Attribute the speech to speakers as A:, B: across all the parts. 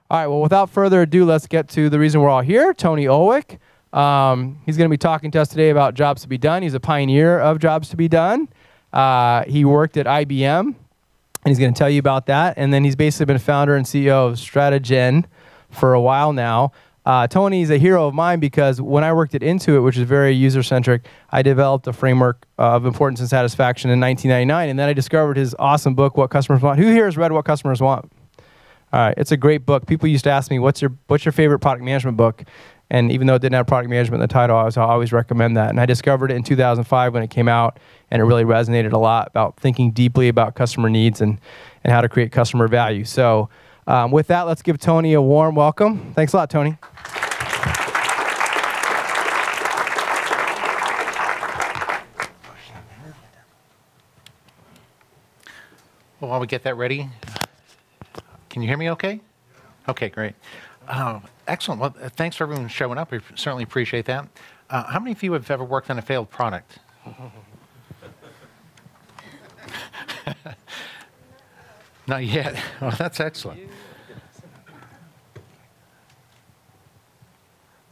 A: All right, well, without further ado, let's get to the reason we're all here. Tony Ulwick. He's going to be talking to us today about jobs to be done. He's a pioneer of jobs to be done. He worked at IBM, and he's going to tell you about that. And then he's basically been founder and CEO of Strategyn for a while now. Tony's a hero of mine because when I worked at Intuit, which is very user-centric, I developed a framework of importance and satisfaction in 1999, and then I discovered his awesome book, What Customers Want. Who here has read What Customers Want? All right, it's a great book. People used to ask me, what's your favorite product management book? And even though it didn't have product management in the title, I always recommend that. And I discovered it in 2005 when it came out, and it really resonated a lot about thinking deeply about customer needs and how to create customer value. So with that, let's give Tony a warm welcome. Thanks a lot, Tony.
B: Well, while we get that ready, can you hear me okay? Okay, great. Excellent. Well, thanks for everyone showing up. We certainly appreciate that. How many of you have ever worked on a failed product? Not yet. Well, that's excellent.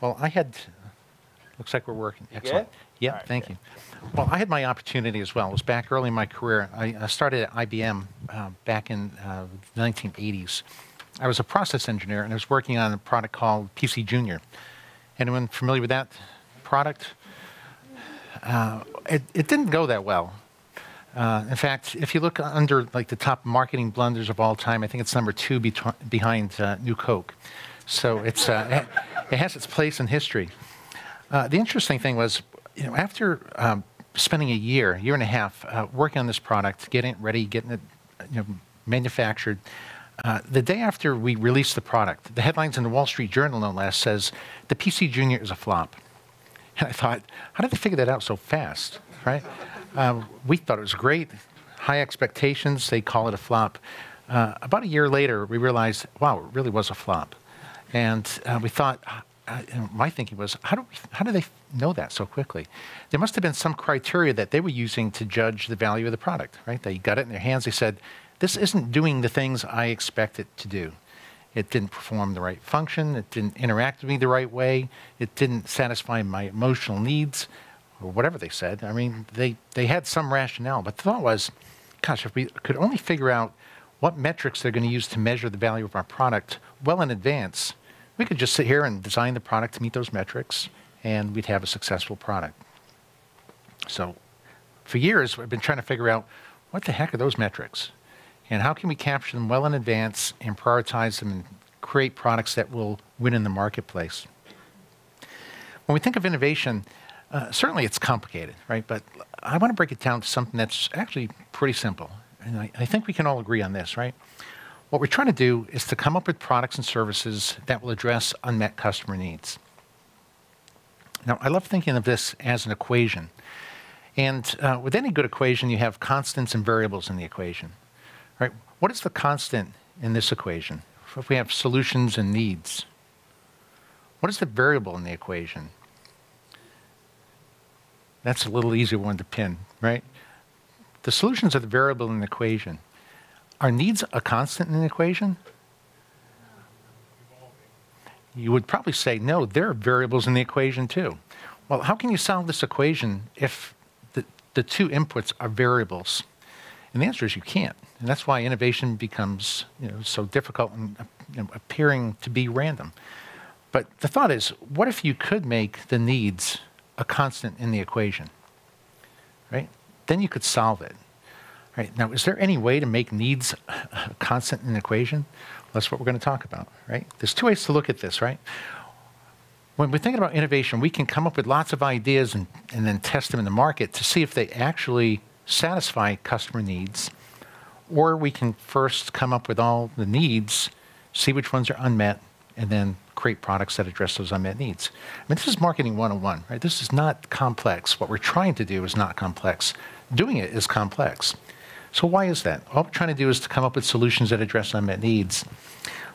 B: Well, looks like we're working. Excellent. Yeah, right, thank you. Well, I had my opportunity as well. It was back early in my career. I started at IBM back in the 1980s. I was a process engineer, and I was working on a product called PC Junior. Anyone familiar with that product? It didn't go that well. In fact, if you look under like the top marketing blunders of all time, I think it's number 2 behind New Coke. So it's it has its place in history. The interesting thing was, after spending a year and a half working on this product, getting it ready, getting it manufactured, the day after we released the product, the headlines in the Wall Street Journal, no less, says, the PC Junior is a flop. And I thought, how did they figure that out so fast, right? We thought it was great, high expectations, they call it a flop. About a year later, we realized, wow, it really was a flop. And we thought, my thinking was, how do they know that so quickly? There must have been some criteria that they were using to judge the value of the product, right? They got it in their hands, they said, this isn't doing the things I expect it to do. It didn't perform the right function, it didn't interact with me the right way, it didn't satisfy my emotional needs, or whatever they said. I mean, they had some rationale, but the thought was, gosh, if we could only figure out what metrics they're going to use to measure the value of our product well in advance, we could just sit here and design the product to meet those metrics, and we'd have a successful product. So for years, we've been trying to figure out what the heck are those metrics? And how can we capture them well in advance and prioritize them and create products that will win in the marketplace? When we think of innovation, certainly it's complicated, right? But I want to break it down to something that's actually pretty simple. And I think we can all agree on this, right? What we're trying to do is to come up with products and services that will address unmet customer needs. Now, I love thinking of this as an equation. And with any good equation, you have constants and variables in the equation. Right? What is the constant in this equation? If we have solutions and needs, what is the variable in the equation? That's a little easier one to pin, right? The solutions are the variable in the equation. Are needs a constant in the equation? You would probably say, no, there are variables in the equation too. Well, how can you solve this equation if the two inputs are variables? And the answer is you can't. And that's why innovation becomes so difficult and appearing to be random. But the thought is, what if you could make the needs a constant in the equation? Right? Then you could solve it. Right? Now, is there any way to make needs a constant in the equation? Well, that's what we're going to talk about. Right? There's 2 ways to look at this, right? When we're thinking about innovation, we can come up with lots of ideas and then test them in the market to see if they actually satisfy customer needs, or we can first come up with all the needs, see which ones are unmet, and then create products that address those unmet needs. I mean, this is marketing 101, right? This is not complex. What we're trying to do is not complex. Doing it is complex. So why is that? All we're trying to do is to come up with solutions that address unmet needs.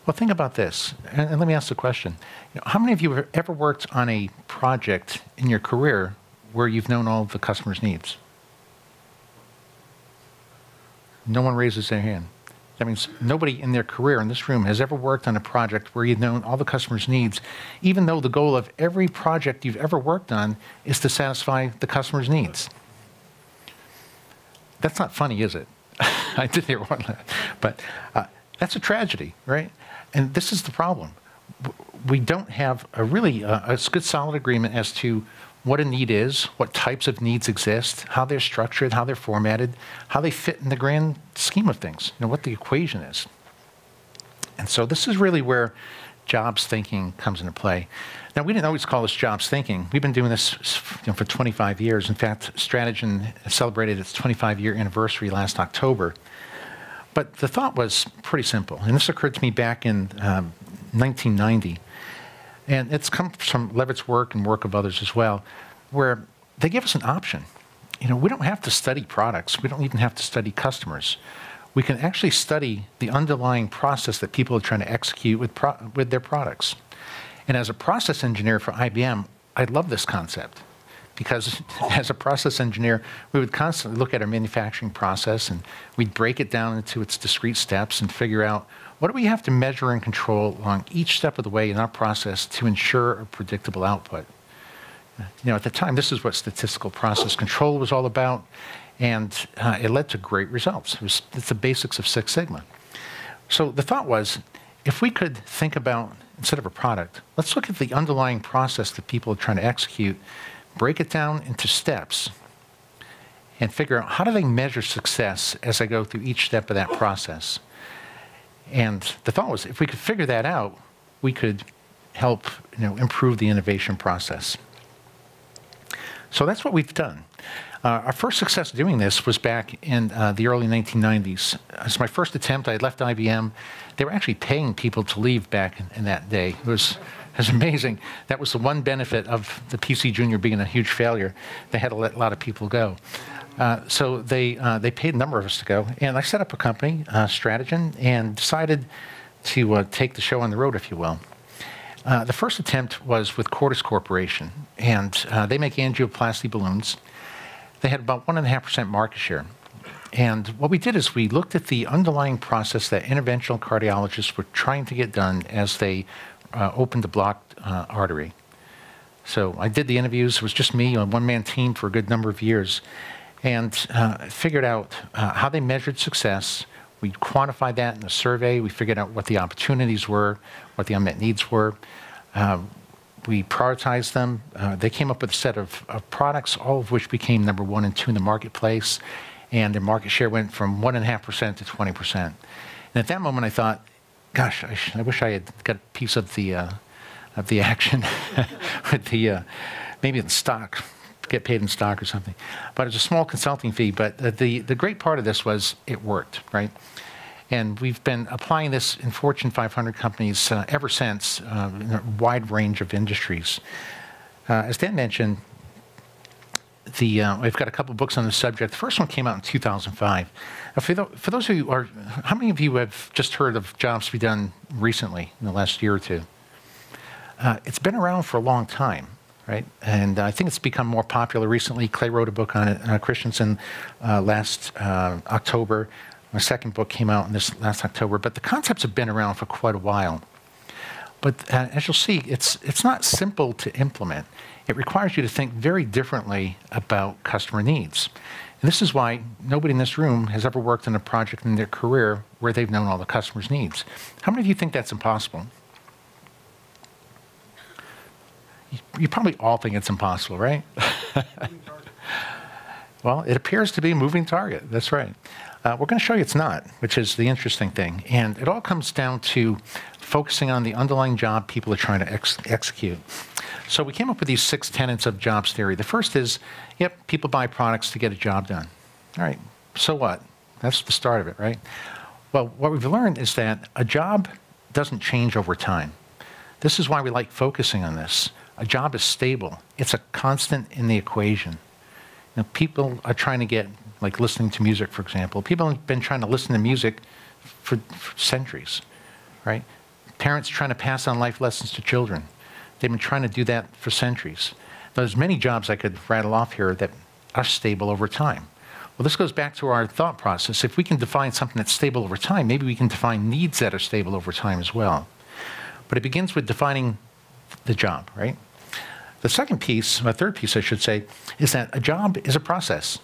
B: Well, think about this, and let me ask the question. How many of you have ever worked on a project in your career where you've known all of the customer's needs? No one raises their hand. That means nobody in their career in this room has ever worked on a project where you've known all the customer's needs, even though the goal of every project you've ever worked on is to satisfy the customer's needs. That's not funny, is it? I did hear one, but that's a tragedy, right? And this is the problem. We don't have a really a good solid agreement as to what a need is, what types of needs exist, how they're structured, how they're formatted, how they fit in the grand scheme of things, what the equation is. And so this is really where jobs thinking comes into play. Now, we didn't always call this jobs thinking. We've been doing this for 25 years. In fact, Strategyn celebrated its 25-year anniversary last October. But the thought was pretty simple, and this occurred to me back in 1990. And it's come from Levitt's work and work of others as well, where they give us an option. We don't have to study products. We don't even have to study customers. We can actually study the underlying process that people are trying to execute with their products. And as a process engineer for IBM, I love this concept. Because as a process engineer, we would constantly look at our manufacturing process, and we'd break it down into its discrete steps and figure out what do we have to measure and control along each step of the way in our process to ensure a predictable output. At the time, this is what statistical process control was all about, and it led to great results. It's the basics of Six Sigma. So the thought was, if we could think about, instead of a product, let's look at the underlying process that people are trying to execute, break it down into steps, and figure out how do they measure success as I go through each step of that process. And the thought was, if we could figure that out, we could help improve the innovation process. So that's what we've done. Our first success doing this was back in the early 1990s. It's my first attempt. I had left IBM. They were actually paying people to leave back in that day. It was amazing. That was the one benefit of the PC Junior being a huge failure. They had to let a lot of people go. So they paid a number of us to go, and I set up a company, Strategyn, and decided to take the show on the road, if you will. The first attempt was with Cordis Corporation, and they make angioplasty balloons. They had about 1.5% market share. And what we did is we looked at the underlying process that interventional cardiologists were trying to get done as they opened a blocked artery. So I did the interviews. It was just me, a one-man team for a good number of years, and figured out how they measured success. We quantified that in a survey. We figured out what the opportunities were, what the unmet needs were. We prioritized them. They came up with a set of products, all of which became number 1 and 2 in the marketplace, and their market share went from 1.5% to 20%. And at that moment, I thought, gosh, I wish I had got a piece of the action with the maybe in stock. Get paid in stock or something. But it's a small consulting fee. But the great part of this was it worked, right? And we've been applying this in Fortune 500 companies ever since, in a wide range of industries. As Dan mentioned, we've got a couple books on the subject. The first one came out in 2005. For those of you how many of you have just heard of Jobs to be Done recently, in the last year or two? It's been around for a long time. Right? And I think it's become more popular recently. Clay wrote a book on it, Christensen, last October. My second book came out in this last October. But the concepts have been around for quite a while. But as you'll see, it's not simple to implement. It requires you to think very differently about customer needs. And this is why nobody in this room has ever worked on a project in their career where they've known all the customer's needs. How many of you think that's impossible? You probably all think it's impossible, right? Well, it appears to be a moving target. That's right. We're going to show you it's not, which is the interesting thing. And it all comes down to focusing on the underlying job people are trying to execute. So we came up with these 6 tenets of jobs theory. The first is, yep, people buy products to get a job done. All right, so what? That's the start of it, right? Well, what we've learned is that a job doesn't change over time. This is why we like focusing on this. A job is stable. It's a constant in the equation. People are trying to get, like listening to music, for example. People have been trying to listen to music for centuries, right? Parents trying to pass on life lessons to children. They've been trying to do that for centuries. There's many jobs I could rattle off here that are stable over time. Well, this goes back to our thought process. If we can define something that's stable over time, maybe we can define needs that are stable over time as well. But it begins with defining the job, right? The second piece, the third piece I should say, is that a job is a process.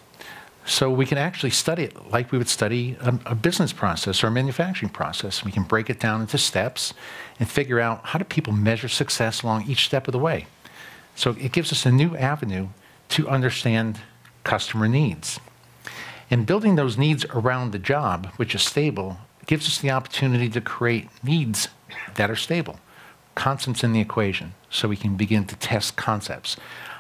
B: So we can actually study it like we would study a business process or a manufacturing process. We can break it down into steps and figure out how do people measure success along each step of the way. So it gives us a new avenue to understand customer needs. And building those needs around the job, which is stable, gives us the opportunity to create needs that are stable, constants in the equation, so we can begin to test concepts.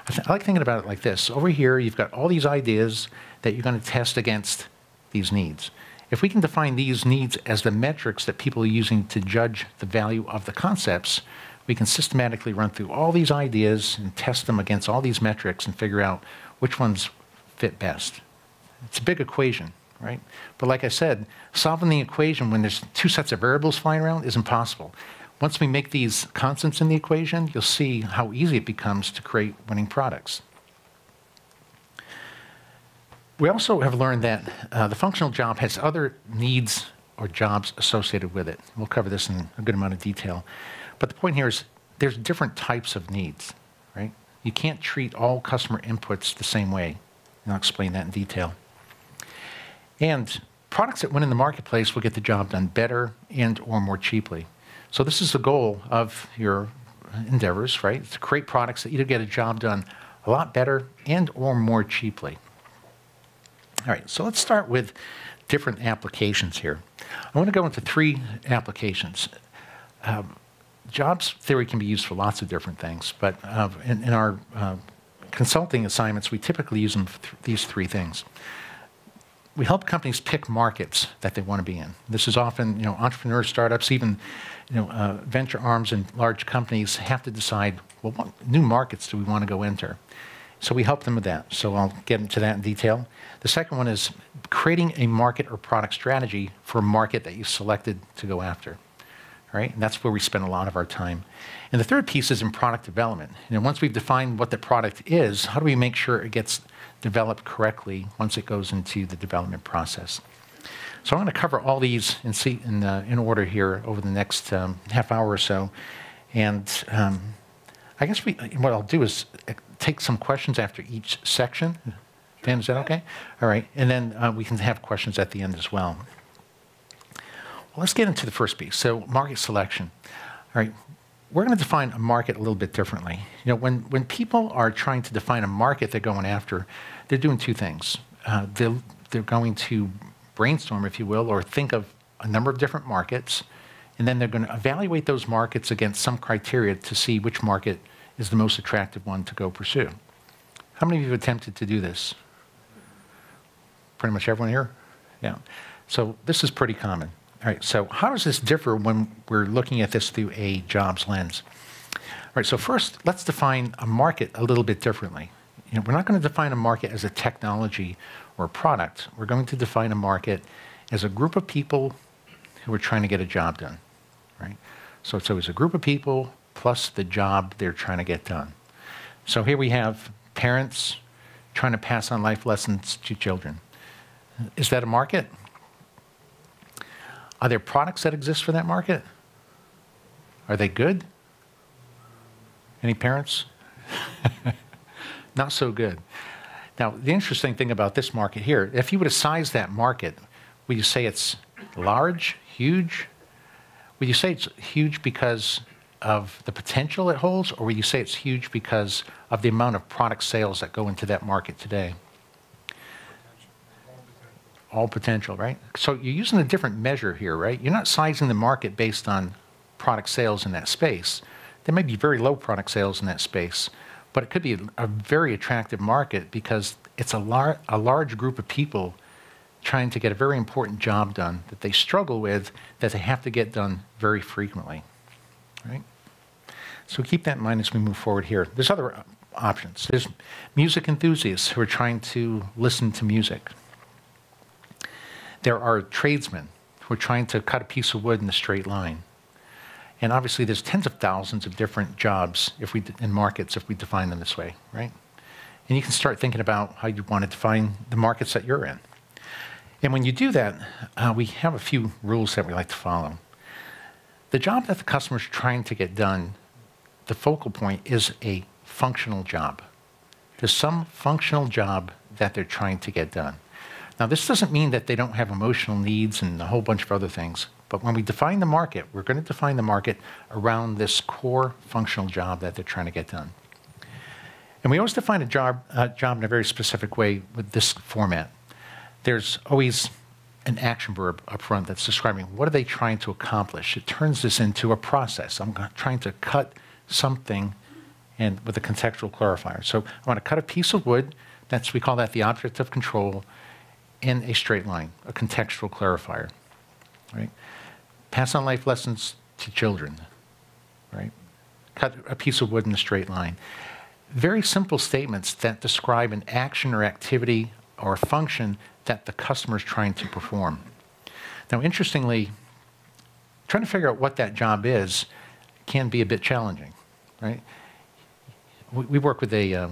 B: I like thinking about it like this. Over here, you've got all these ideas that you're going to test against these needs. If we can define these needs as the metrics that people are using to judge the value of the concepts, we can systematically run through all these ideas and test them against all these metrics and figure out which ones fit best. It's a big equation, right? But like I said, solving the equation when there's two sets of variables flying around is impossible. Once we make these constants in the equation, you'll see how easy it becomes to create winning products. We also have learned that the functional job has other needs or jobs associated with it. We'll cover this in a good amount of detail. But the point here is there's different types of needs, right? You can't treat all customer inputs the same way. And I'll explain that in detail. And products that win in the marketplace will get the job done better and or more cheaply. So this is the goal of your endeavors, right? To create products that either get a job done a lot better and or more cheaply. All right, so let's start with different applications here. I want to go into 3 applications. Jobs theory can be used for lots of different things, but in our consulting assignments, we typically use them for these 3 things. We help companies pick markets that they want to be in. This is often, entrepreneurs, startups, even, venture arms and large companies have to decide, well, what new markets do we want to go into? So we help them with that. So I'll get into that in detail. The second one is creating a market or product strategy for a market that you selected to go after. Right? And that's where we spend a lot of our time. And the third piece is in product development. Once we've defined what the product is, how do we make sure it gets developed correctly once it goes into the development process? So I'm going to cover all these in order here over the next half hour or so. And I guess what I'll do is take some questions after each section. Dan, is that okay? All right. And then we can have questions at the end as well. Well, let's get into the first piece. So market selection. All right. We're going to define a market a little bit differently. When people are trying to define a market they're going after, they're doing 2 things. They're going to brainstorm, if you will, or think of a number of different markets, and then they're going to evaluate those markets against some criteria to see which market is the most attractive one to go pursue. How many of you have attempted to do this? Pretty much everyone here? Yeah. So this is pretty common. All right, so how does this differ when we're looking at this through a jobs lens? All right, so first, let's define a market a little bit differently. We're not going to define a market as a technology or a product. We're going to define a market as a group of people who are trying to get a job done, right? So it's always a group of people plus the job they're trying to get done. So here we have parents trying to pass on life lessons to children. Is that a market? Are there products that exist for that market? Are they good? Any parents? Not so good. Now, the interesting thing about this market here, if you were to size that market, would you say it's large, huge? Would you say it's huge because of the potential it holds, or would you say it's huge because of the amount of product sales that go into that market today? All potential, right? So you're using a different measure here, right? You're not sizing the market based on product sales in that space. There may be very low product sales in that space, but it could be a very attractive market because it's a large group of people trying to get a very important job done that they struggle with, that they have to get done very frequently, right? So keep that in mind as we move forward here. There's other options. There's music enthusiasts who are trying to listen to music. There are tradesmen who are trying to cut a piece of wood in a straight line. And obviously, there's tens of thousands of different jobs in markets if we define them this way, right? And you can start thinking about how you want to define the markets that you're in. And when you do that, we have a few rules that we like to follow. The job that the customer is trying to get done, the focal point is a functional job. There's some functional job that they're trying to get done. Now, this doesn't mean that they don't have emotional needs and a whole bunch of other things. But when we define the market, we're going to define the market around this core functional job that they're trying to get done. And we always define a job in a very specific way with this format. There's always an action verb up front that's describing what are they trying to accomplish. It turns this into a process. I'm trying to cut something and with a contextual clarifier. So I want to cut a piece of wood. We call that the object of control in a straight line, a contextual clarifier. Right? Pass on life lessons to children. Right? Cut a piece of wood in a straight line. Very simple statements that describe an action or activity or function that the customer is trying to perform. Now, interestingly, trying to figure out what that job is can be a bit challenging, right? We worked with a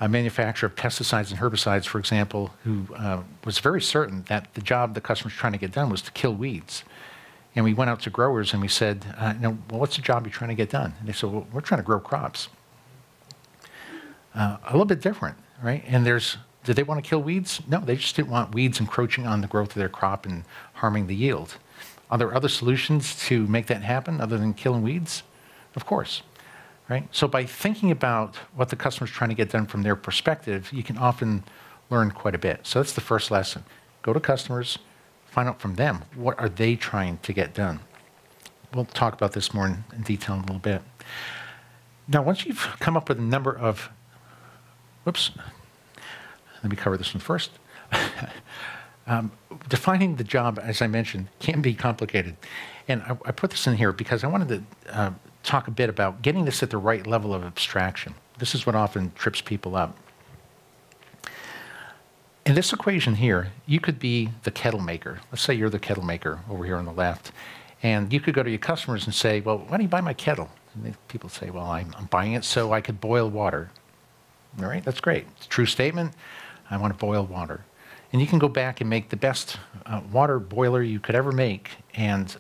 B: manufacturer of pesticides and herbicides, for example, who was very certain that the job the customer was trying to get done was to kill weeds. And we went out to growers and we said, well, what's the job you're trying to get done? And they said, well, we're trying to grow crops. A little bit different, right? And did they want to kill weeds? No, they just didn't want weeds encroaching on the growth of their crop and harming the yield. Are there other solutions to make that happen other than killing weeds? Of course, right? So by thinking about what the customer's trying to get done from their perspective, you can often learn quite a bit. So that's the first lesson. Go to customers, find out from them, what are they trying to get done? We'll talk about this more in detail in a little bit. Now, once you've come up with a number of, let me cover this one first. Defining the job, as I mentioned, can be complicated. And I put this in here because I wanted to talk a bit about getting this at the right level of abstraction. This is what often trips people up. In this equation here, you could be the kettle maker. Let's say you're the kettle maker over here on the left. And you could go to your customers and say, well, why do you buy my kettle? And people say, well, I'm buying it so I could boil water. All right, that's great. It's a true statement. I want to boil water. And you can go back and make the best water boiler you could ever make and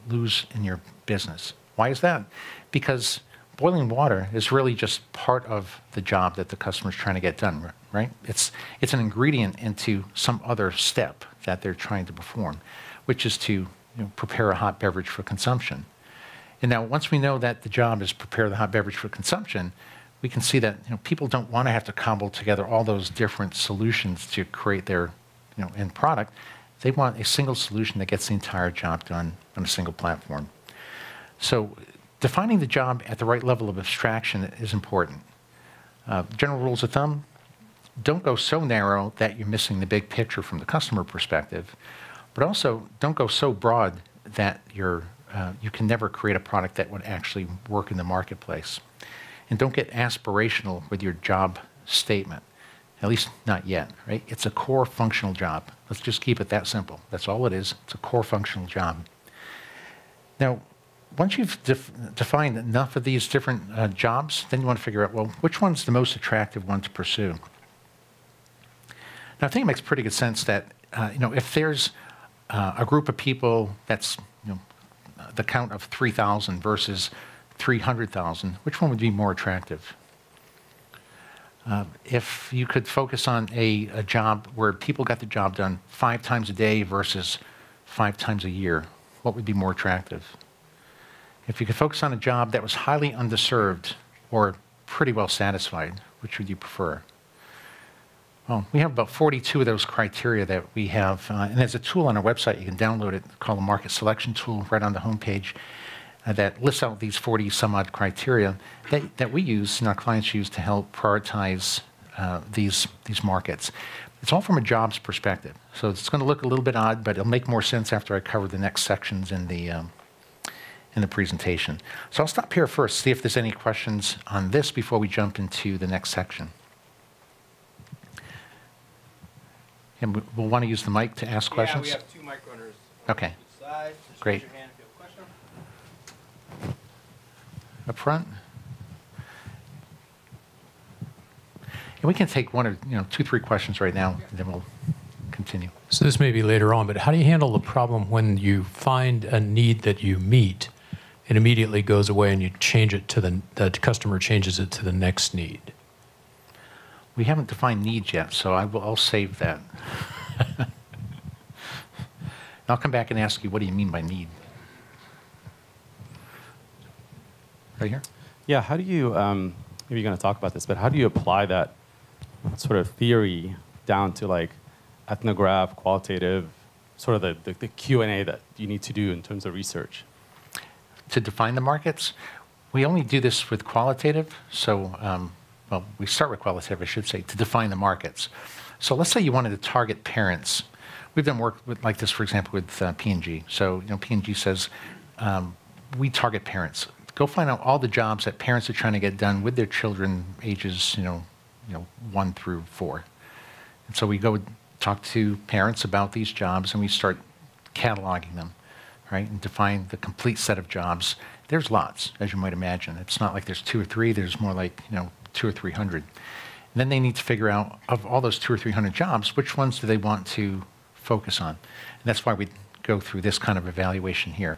B: lose in your business. Why is that? Because boiling water is really just part of the job that the customer is trying to get done, right? It's an ingredient into some other step that they're trying to perform, which is to prepare a hot beverage for consumption. And now once we know that the job is prepare the hot beverage for consumption, we can see that people don't want to have to cobble together all those different solutions to create their end product. They want a single solution that gets the entire job done on a single platform. So defining the job at the right level of abstraction is important. General rules of thumb, don't go so narrow that you're missing the big picture from the customer perspective, but also don't go so broad that you can never create a product that would actually work in the marketplace. And don't get aspirational with your job statement, at least not yet, right? It's a core functional job. Let's just keep it that simple. That's all it is. It's a core functional job. Now, once you've defined enough of these different jobs, then you want to figure out, well, which one's the most attractive one to pursue? Now, I think it makes pretty good sense that, if there's a group of people that's, the count of 3,000 versus 300,000, which one would be more attractive? If you could focus on a job where people got the job done 5 times a day versus 5 times a year, what would be more attractive? If you could focus on a job that was highly underserved or pretty well satisfied, which would you prefer? Well, we have about 42 of those criteria that we have, and there's a tool on our website. You can download it called the Market Selection Tool right on the homepage that lists out these 40 some odd criteria that we use and our clients use to help prioritize these markets. It's all from a jobs perspective. So it's going to look a little bit odd, but it'll make more sense after I cover the next sections in the presentation. So I'll stop here first, see if there's any questions on this before we jump into the next section. And we'll want to use the mic to ask questions?
C: Yeah, we have 2 mic runners.
B: Okay.
C: Side.
B: Great.
C: Raise your hand if you have a question.
B: Up front? And we can take one or 2, 3 questions right now, and then we'll continue.
D: So this may be later on, but how do you handle the problem when you find a need that you meet, it immediately goes away and you change it to the customer changes it to the next need?
B: We haven't defined needs yet, so I'll save that. I'll come back and ask you, what do you mean by need? Right here?
E: Yeah, how do you, maybe you're going to talk about this, but how do you apply that sort of theory down to like ethnograph, qualitative, sort of the Q&A that you need to do in terms of research?
B: To define the markets, we only do this with qualitative. So, well, we start with qualitative, I should say, to define the markets. So let's say you wanted to target parents. We've done work like this, for example, with P&G. So, P&G says, we target parents. Go find out all the jobs that parents are trying to get done with their children ages, 1 through 4. And so we go talk to parents about these jobs, and we start cataloging them, right, and define the complete set of jobs. There's lots, as you might imagine. It's not like there's 2 or 3. There's more like 200 or 300. And then they need to figure out, of all those 200 or 300 jobs, which ones do they want to focus on. And that's why we go through this kind of evaluation here.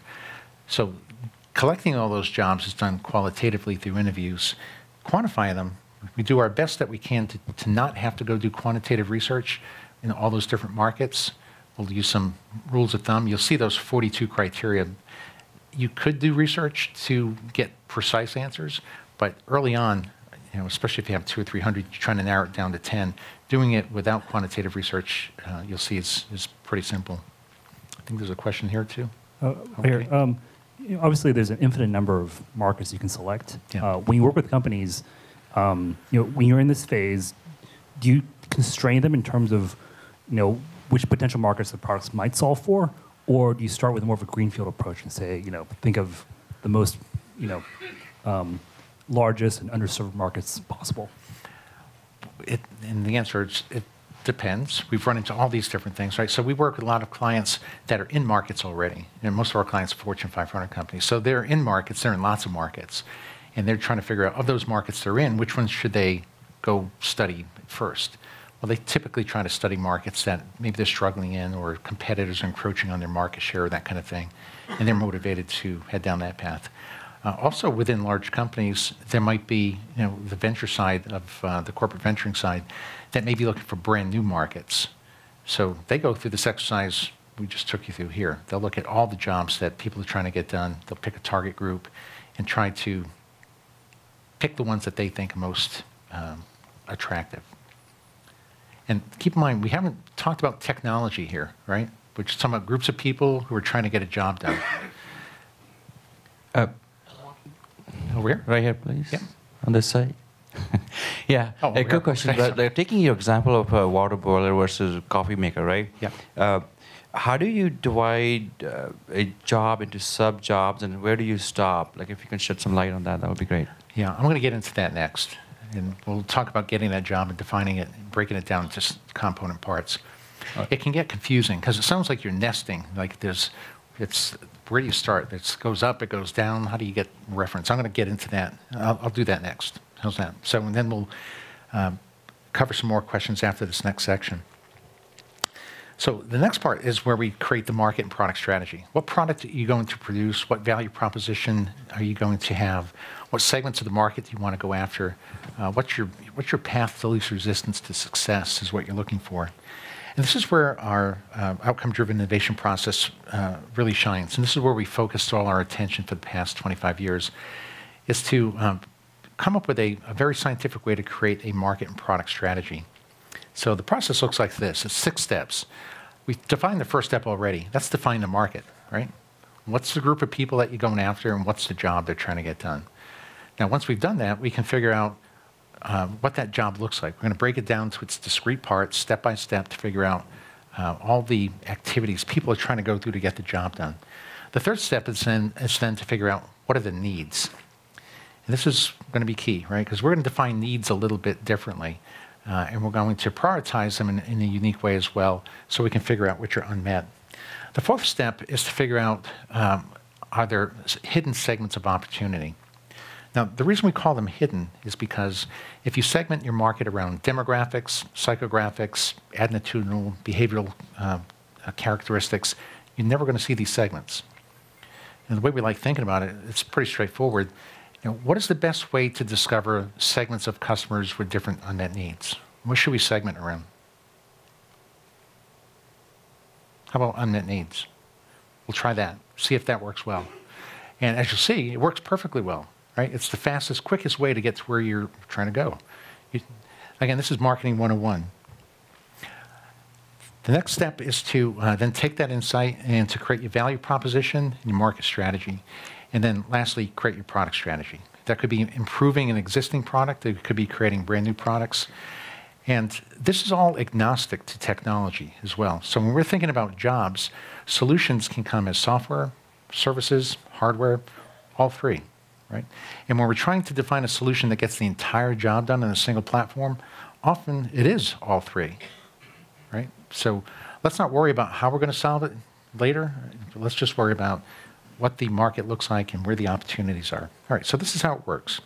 B: So collecting all those jobs is done qualitatively through interviews. Quantify them. We do our best that we can to not have to go do quantitative research in all those different markets. We'll use some rules of thumb. You'll see those 42 criteria. You could do research to get precise answers, but early on, especially if you have 200 or 300, you're trying to narrow it down to 10. Doing it without quantitative research, you'll see is pretty simple. I think there's a question here too.
F: Okay. Here, obviously, there's an infinite number of markets you can select.
B: Yeah.
F: When you work with companies, when you're in this phase, do you constrain them in terms of, which potential markets the products might solve for, or do you start with more of a greenfield approach and say, think of the most, largest and underserved markets possible?
B: And the answer is it depends. We've run into all these different things, right? So we work with a lot of clients that are in markets already. And most of our clients are Fortune 500 companies. So they're in markets, they're in lots of markets. And they're trying to figure out, of those markets they're in, which ones should they go study first? Well, they typically try to study markets that maybe they're struggling in, or competitors are encroaching on their market share, that kind of thing. And they're motivated to head down that path. Also, within large companies, there might be, the venture side of the corporate venturing side that may be looking for brand new markets. So they go through this exercise we just took you through here. They'll look at all the jobs that people are trying to get done. They'll pick a target group and try to pick the ones that they think are most attractive. And keep in mind, we haven't talked about technology here, right? We're just talking about groups of people who are trying to get a job done. Over here?
G: Right here, please.
B: Yeah.
G: On this side. Yeah.
B: Oh,
G: a quick question. But taking your example of a water boiler versus coffee maker, right?
B: Yeah.
G: How do you divide a job into sub-jobs, and where do you stop? Like, if you can shed some light on that, that would be great.
B: Yeah, I'm going to get into that next. And we'll talk about getting that job and defining it, and breaking it down into component parts. It can get confusing because it sounds like you're nesting. Like where do you start? It goes up, it goes down. How do you get reference? I'm going to get into that. I'll do that next. How's that? So, and then we'll cover some more questions after this next section. So the next part is where we create the market and product strategy. What product are you going to produce? What value proposition are you going to have? What segments of the market do you want to go after? What's your path to least resistance to success is what you're looking for. And this is where our outcome-driven innovation process really shines. And this is where we focused all our attention for the past 25 years, is to come up with a very scientific way to create a market and product strategy. So the process looks like this. It's 6 steps. We've defined the first step already. That's define the market, right? What's the group of people that you're going after, and what's the job they're trying to get done? Now, once we've done that, we can figure out what that job looks like. We're going to break it down to its discrete parts, step by step, to figure out all the activities people are trying to go through to get the job done. The third step is then to figure out what are the needs. And this is going to be key, right? Because we're going to define needs a little bit differently. And we're going to prioritize them in a unique way as well, so we can figure out which are unmet. The fourth step is to figure out are there hidden segments of opportunity. Now, the reason we call them hidden is because if you segment your market around demographics, psychographics, attitudinal, behavioral characteristics, you're never going to see these segments. And the way we like thinking about it, it's pretty straightforward. What is the best way to discover segments of customers with different unmet needs? What should we segment around? How about unmet needs? We'll try that, see if that works well. And as you'll see, it works perfectly well, right? It's the fastest, quickest way to get to where you're trying to go. Again, this is marketing 101. The next step is to then take that insight and to create your value proposition and your market strategy. And then lastly, create your product strategy. That could be improving an existing product. It could be creating brand new products. And this is all agnostic to technology as well. So when we're thinking about jobs, solutions can come as software, services, hardware, all three, right? And when we're trying to define a solution that gets the entire job done in a single platform, often it is all three, right? So let's not worry about how we're going to solve it later. Let's just worry about what the market looks like and where the opportunities are. All right, so this is how it works.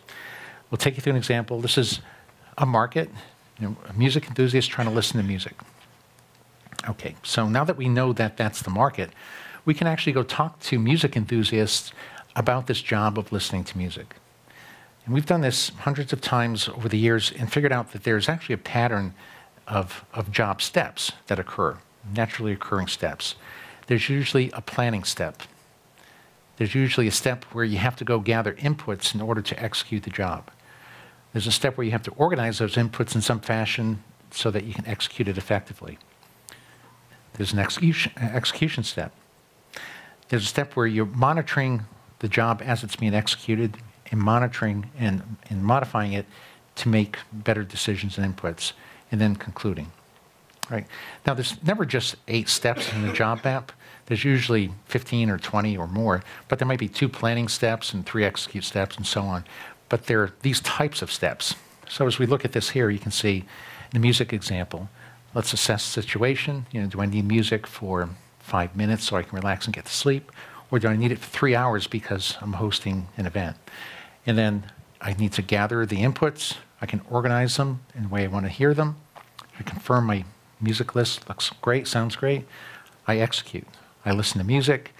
B: We'll take you through an example. This is a market, a music enthusiast trying to listen to music. Okay, so now that we know that that's the market, we can actually go talk to music enthusiasts about this job of listening to music. And we've done this hundreds of times over the years and figured out that there's actually a pattern of job steps that occur, naturally occurring steps. There's usually a planning step. There's usually a step where you have to go gather inputs in order to execute the job. There's a step where you have to organize those inputs in some fashion so that you can execute it effectively. There's an execution step. There's a step where you're monitoring the job as it's being executed and monitoring and modifying it to make better decisions and inputs, and then concluding. Right. Now, there's never just 8 steps in the job map. There's usually 15 or 20 or more, but there might be 2 planning steps and 3 execute steps and so on. But there are these types of steps. So as we look at this here, you can see the music example. Let's assess the situation. Do I need music for 5 minutes so I can relax and get to sleep? Or do I need it for 3 hours because I'm hosting an event? And then I need to gather the inputs. I can organize them in the way I want to hear them. I confirm my music list looks great, sounds great. I execute. I listen to music.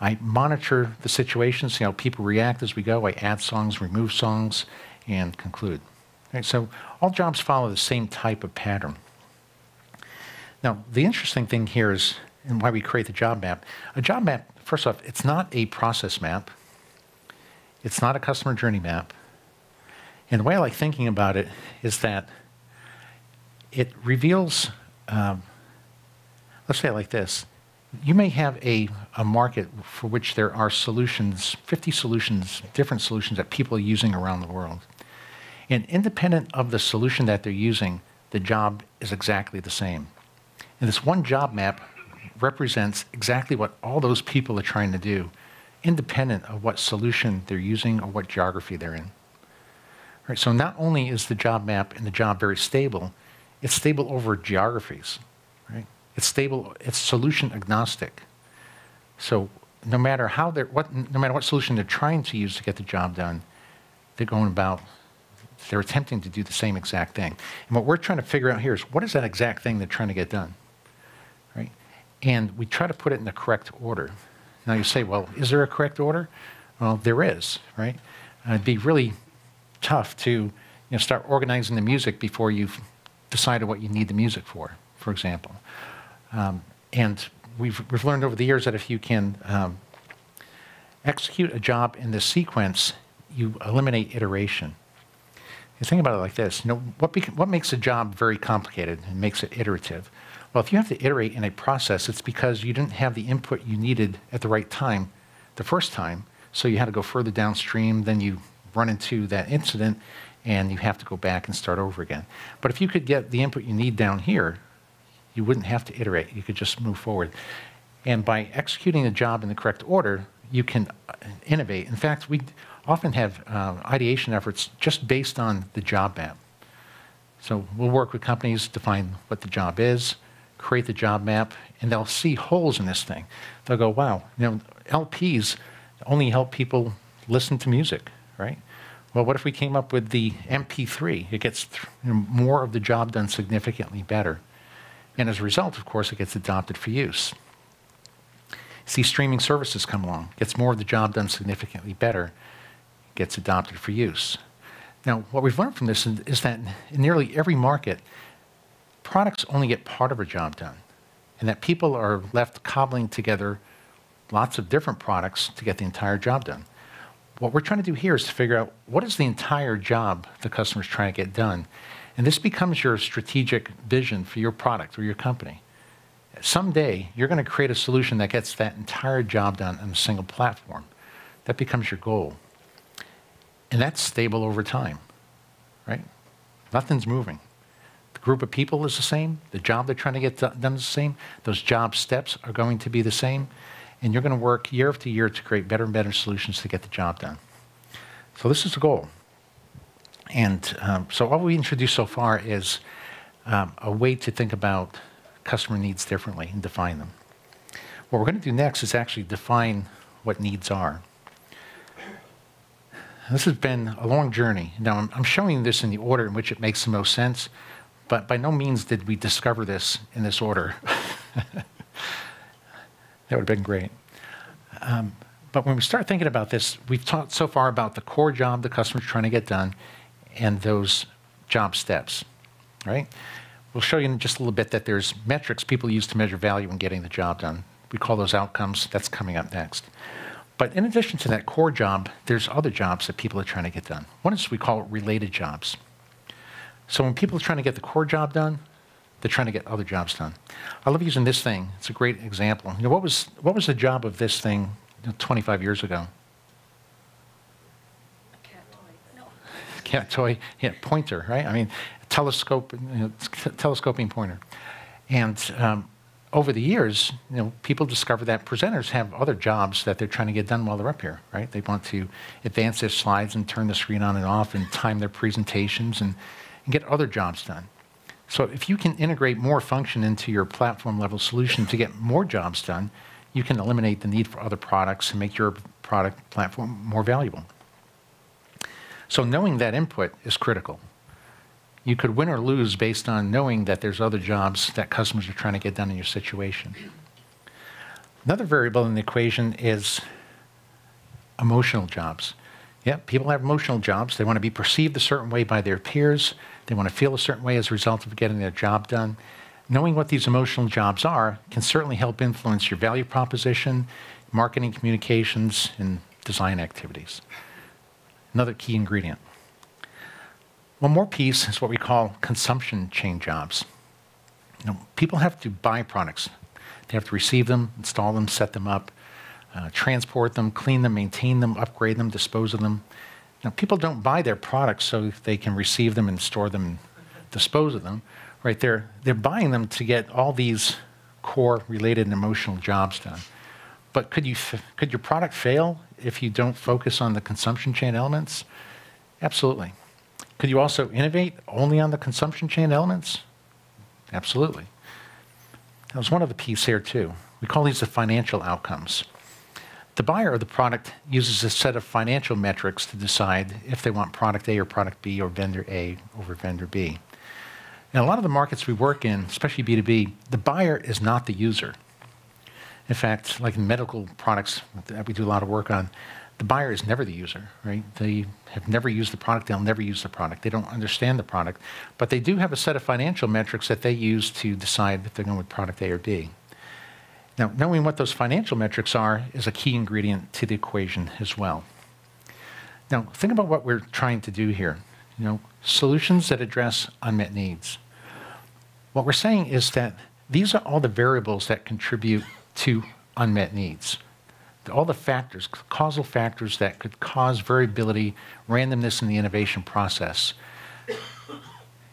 B: I monitor the situation, see how people react as we go. I add songs, remove songs, and conclude. Right, so all jobs follow the same type of pattern. Now, the interesting thing here is, and why we create the job map. A job map, first off, it's not a process map. It's not a customer journey map. And the way I like thinking about it is that it reveals, let's say it like this. You may have a market for which there are solutions, 50 solutions, different solutions that people are using around the world. And independent of the solution that they're using, the job is exactly the same. And this one job map represents exactly what all those people are trying to do, independent of what solution they're using or what geography they're in. Right, so not only is the job map and the job very stable, it's stable over geographies. Right? It's stable, it's solution agnostic. So no matter what solution they're trying to use to get the job done, they're attempting to do the same exact thing. And what we're trying to figure out here is, what is that exact thing they're trying to get done? Right? And we try to put it in the correct order. Now you say, well, is there a correct order? Well, there is, right? It'd be really tough to start organizing the music before you've decided what you need the music for example. And we've learned over the years that if you can execute a job in this sequence, you eliminate iteration. You think about it like this. What makes a job very complicated and makes it iterative? Well, if you have to iterate in a process, it's because you didn't have the input you needed at the right time the first time, so you had to go further downstream, then you run into that incident, and you have to go back and start over again. But if you could get the input you need down here, you wouldn't have to iterate. You could just move forward. And by executing the job in the correct order, you can innovate. In fact, we often have ideation efforts just based on the job map. So we'll work with companies to find what the job is, create the job map, and they'll see holes in this thing. They'll go, wow, LPs only help people listen to music, right? Well, what if we came up with the MP3? It gets more of the job done significantly better. And as a result, of course, it gets adopted for use. See, streaming services come along, gets more of the job done significantly better, gets adopted for use. Now, what we've learned from this is that in nearly every market, products only get part of a job done, and that people are left cobbling together lots of different products to get the entire job done. What we're trying to do here is to figure out what is the entire job the customer's trying to get done. And this becomes your strategic vision for your product or your company. Someday, you're going to create a solution that gets that entire job done on a single platform. That becomes your goal. And that's stable over time, right? Nothing's moving. The group of people is the same. The job they're trying to get done is the same. Those job steps are going to be the same. And you're going to work year after year to create better and better solutions to get the job done. So this is the goal. And so what we introduced so far is a way to think about customer needs differently and define them. What we're going to do next is actually define what needs are. This has been a long journey. Now, I'm showing this in the order in which it makes the most sense, but by no means did we discover this in this order. That would have been great. But when we start thinking about this, we've talked so far about the core job the customer's trying to get done and those job steps, right? We'll show you in just a little bit that there's metrics people use to measure value in getting the job done. We call those outcomes. That's coming up next. But in addition to that core job, there's other jobs that people are trying to get done. One is we call it related jobs. So when people are trying to get the core job done, they're trying to get other jobs done. I love using this thing. It's a great example. You know, what was the job of this thing 25 years ago? Cat toy, yeah, pointer, right? I mean, telescope, telescoping pointer. And over the years, people discover that presenters have other jobs that they're trying to get done while they're up here, right? They want to advance their slides and turn the screen on and off and time their presentations and get other jobs done. So if you can integrate more function into your platform level solution to get more jobs done, you can eliminate the need for other products and make your product platform more valuable. So knowing that input is critical. You could win or lose based on knowing that there's other jobs that customers are trying to get done in your situation. Another variable in the equation is emotional jobs. Yeah, people have emotional jobs. They want to be perceived a certain way by their peers. They want to feel a certain way as a result of getting their job done. Knowing what these emotional jobs are can certainly help influence your value proposition, marketing communications, and design activities. Another key ingredient. One more piece is what we call consumption chain jobs. People have to buy products. They have to receive them, install them, set them up, transport them, clean them, maintain them, upgrade them, dispose of them. Now, people don't buy their products so they can receive them and store them and dispose of them, right? They're buying them to get all these core related and emotional jobs done. But could your product fail if you don't focus on the consumption chain elements? Absolutely. Could you also innovate only on the consumption chain elements? Absolutely. That was one of the pieces here too. We call these the financial outcomes. The buyer of the product uses a set of financial metrics to decide if they want product A or product B or vendor A over vendor B. In a lot of the markets we work in, especially B2B, the buyer is not the user. In fact, like in medical products that we do a lot of work on, the buyer is never the user, right? They have never used the product, they'll never use the product. They don't understand the product, but they do have a set of financial metrics that they use to decide if they're going with product A or B. Now, knowing what those financial metrics are is a key ingredient to the equation as well. Now, think about what we're trying to do here. Solutions that address unmet needs. What we're saying is that these are all the variables that contribute to unmet needs. All the factors, causal factors that could cause variability, randomness in the innovation process.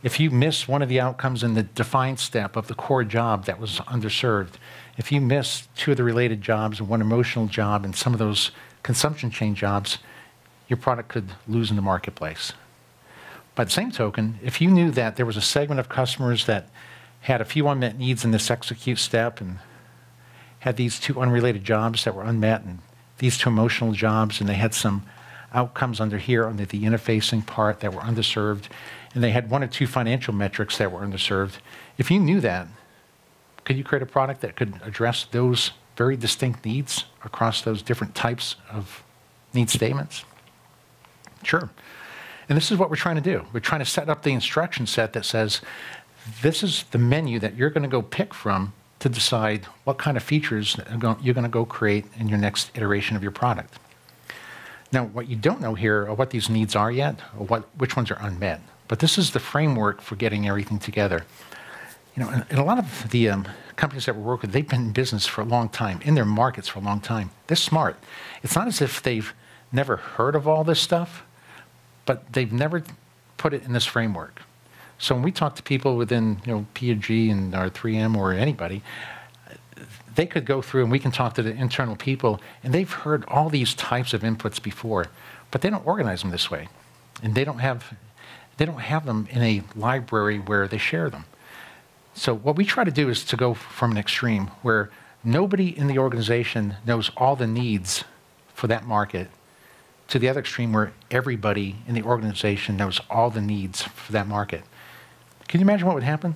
B: If you miss one of the outcomes in the define step of the core job that was underserved, if you miss two of the related jobs and one emotional job and some of those consumption chain jobs, your product could lose in the marketplace. By the same token, if you knew that there was a segment of customers that had a few unmet needs in this execute step and had these two unrelated jobs that were unmet and these two emotional jobs, and they had some outcomes under here, under the interfacing part that were underserved, and they had 1 or 2 financial metrics that were underserved. If you knew that, could you create a product that could address those very distinct needs across those different types of need statements? Sure. And this is what we're trying to do. We're trying to set up the instruction set that says, this is the menu that you're going to go pick from to decide what kind of features you're going to go create in your next iteration of your product. Now, what you don't know here are what these needs are yet, or which ones are unmet. But this is the framework for getting everything together. You know, and a lot of the companies that we work with, they've been in business for a long time, in their markets for a long time. They're smart. It's not as if they've never heard of all this stuff, but they've never put it in this framework. So when we talk to people within, P&G and our 3M or anybody, they could go through and we can talk to the internal people, and they've heard all these types of inputs before, but they don't organize them this way, and they don't have them in a library where they share them. So what we try to do is to go from an extreme where nobody in the organization knows all the needs for that market, to the other extreme where everybody in the organization knows all the needs for that market. Can you imagine what would happen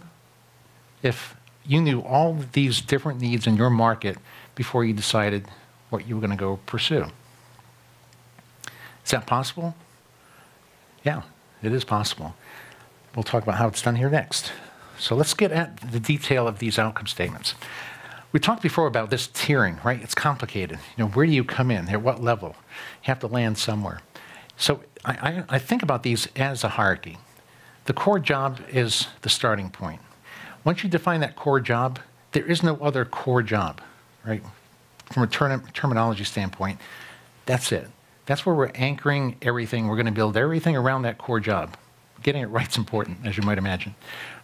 B: if you knew all of these different needs in your market before you decided what you were going to go pursue? Is that possible? Yeah, it is possible. We'll talk about how it's done here next. So let's get at the detail of these outcome statements. We talked before about this tiering, right? It's complicated. Where do you come in? At what level? You have to land somewhere. So I think about these as a hierarchy. The core job is the starting point. Once you define that core job, there is no other core job, right? From a terminology standpoint, that's it. That's where we're anchoring everything. We're going to build everything around that core job. Getting it right is important, as you might imagine.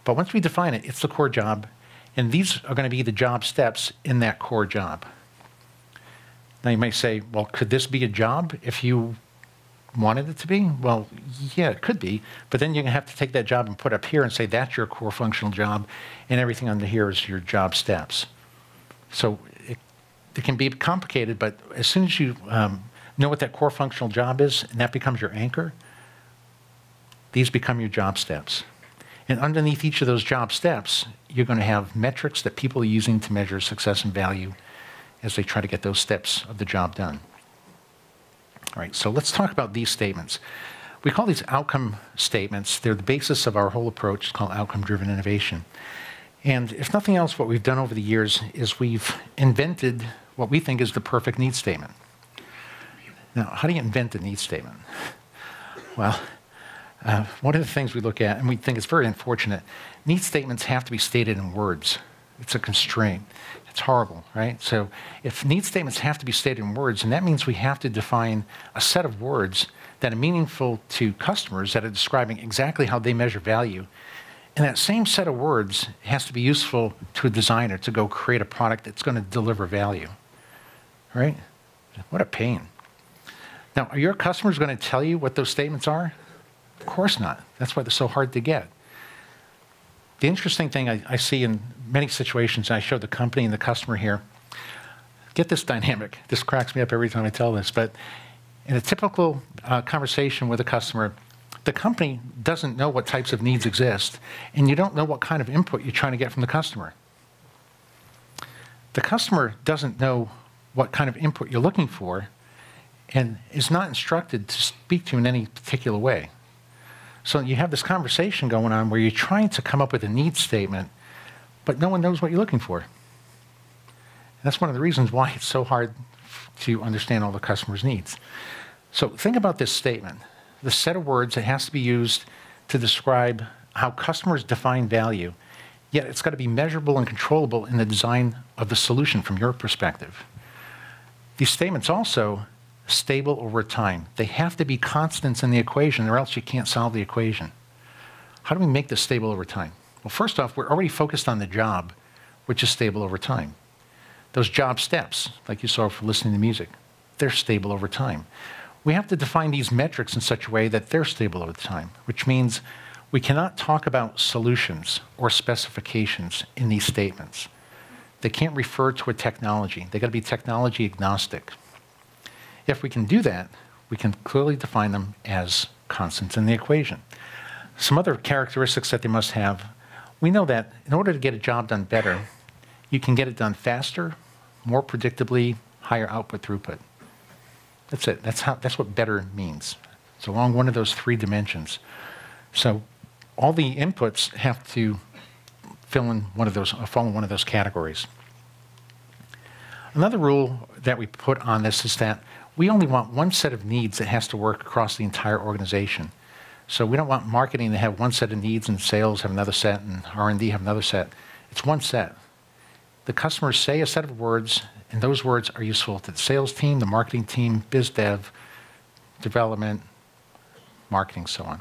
B: But once we define it, it's the core job, and these are going to be the job steps in that core job. Now you may say, well, could this be a job if you wanted it to be? Well, yeah, it could be, but then you're going to have to take that job and put up here and say that's your core functional job, and everything under here is your job steps. So it can be complicated, but as soon as you know what that core functional job is, and that becomes your anchor, these become your job steps. And underneath each of those job steps, you're going to have metrics that people are using to measure success and value as they try to get those steps of the job done. All right, so let's talk about these statements. We call these outcome statements. They're the basis of our whole approach. It's called outcome-driven innovation. And if nothing else, what we've done over the years is we've invented what we think is the perfect need statement. Now, how do you invent a need statement? Well, one of the things we look at, and we think it's very unfortunate, need statements have to be stated in words. It's a constraint. It's horrible, right? So if need statements have to be stated in words, and that means we have to define a set of words that are meaningful to customers that are describing exactly how they measure value. And that same set of words has to be useful to a designer to go create a product that's going to deliver value, right? What a pain. Now, are your customers going to tell you what those statements are? Of course not. That's why they're so hard to get. The interesting thing I see in many situations, and I show the company and the customer here, get this dynamic. This cracks me up every time I tell this, but in a typical conversation with a customer, the company doesn't know what types of needs exist, and you don't know what kind of input you're trying to get from the customer. The customer doesn't know what kind of input you're looking for and is not instructed to speak to you in any particular way. So you have this conversation going on where you're trying to come up with a need statement, but no one knows what you're looking for. And that's one of the reasons why it's so hard to understand all the customer's needs. So think about this statement, the set of words that has to be used to describe how customers define value, yet it's got to be measurable and controllable in the design of the solution from your perspective. These statements also stable over time. They have to be constants in the equation, or else you can't solve the equation. How do we make this stable over time? Well, first off, we're already focused on the job, which is stable over time. Those job steps, like you saw for listening to music, they're stable over time. We have to define these metrics in such a way that they're stable over time, which means we cannot talk about solutions or specifications in these statements. They can't refer to a technology. They've got to be technology agnostic. If we can do that, we can clearly define them as constants in the equation. Some other characteristics that they must have, we know that in order to get a job done better, you can get it done faster, more predictably, higher output throughput. That's it. That's what better means. It's along one of those three dimensions. So all the inputs have to fall in one of those categories. Another rule that we put on this is that we only want one set of needs that has to work across the entire organization. So we don't want marketing to have one set of needs and sales have another set and R&D have another set. It's one set. The customers say a set of words, and those words are useful to the sales team, the marketing team, biz dev, development, marketing, so on.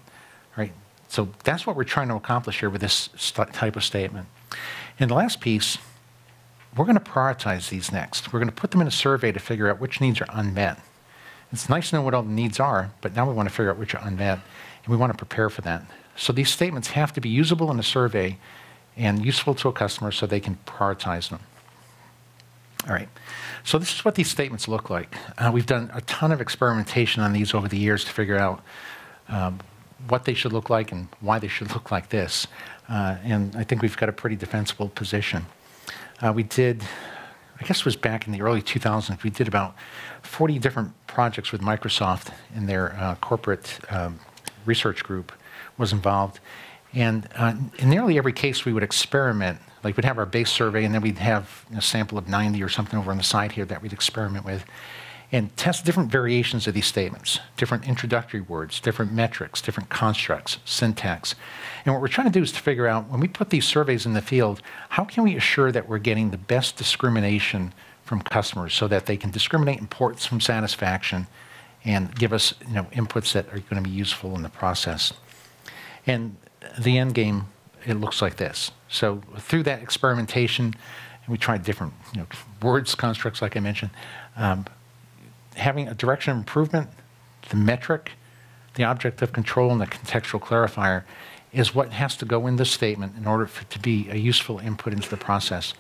B: Right? So that's what we're trying to accomplish here with this type of statement. And the last piece, we're going to prioritize these next. We're going to put them in a survey to figure out which needs are unmet. It's nice to know what all the needs are, but now we want to figure out which are unmet, and we want to prepare for that. So these statements have to be usable in a survey and useful to a customer so they can prioritize them. All right, so this is what these statements look like. We've done a ton of experimentation on these over the years to figure out what they should look like and why they should look like this. And I think we've got a pretty defensible position. We did, I guess it was back in the early 2000s, we did about 40 different projects with Microsoft, and their corporate research group was involved. And in nearly every case, we would experiment. Like we'd have our base survey, and then we'd have a sample of 90 or something over on the side here that we'd experiment with, and test different variations of these statements, different introductory words, different metrics, different constructs, syntax. And what we're trying to do is to figure out, when we put these surveys in the field, how can we assure that we're getting the best discrimination from customers so that they can discriminate importance from satisfaction and give us inputs that are going to be useful in the process. And the end game, it looks like this. So through that experimentation, and we tried different words, constructs, like I mentioned, having a direction of improvement, the metric, the object of control, and the contextual clarifier is what has to go in this statement in order for it to be a useful input into the process.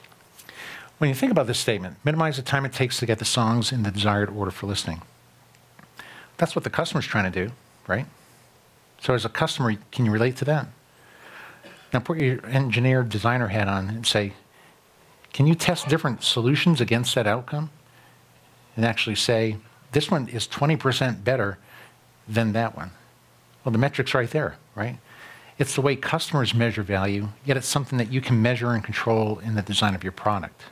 B: When you think about this statement, minimize the time it takes to get the songs in the desired order for listening. That's what the customer's trying to do, right? So as a customer, can you relate to that? Now put your engineer, designer hat on and say, can you test different solutions against that outcome? And actually say, this one is 20% better than that one. Well, the metric's right there, right? It's the way customers measure value, yet it's something that you can measure and control in the design of your product.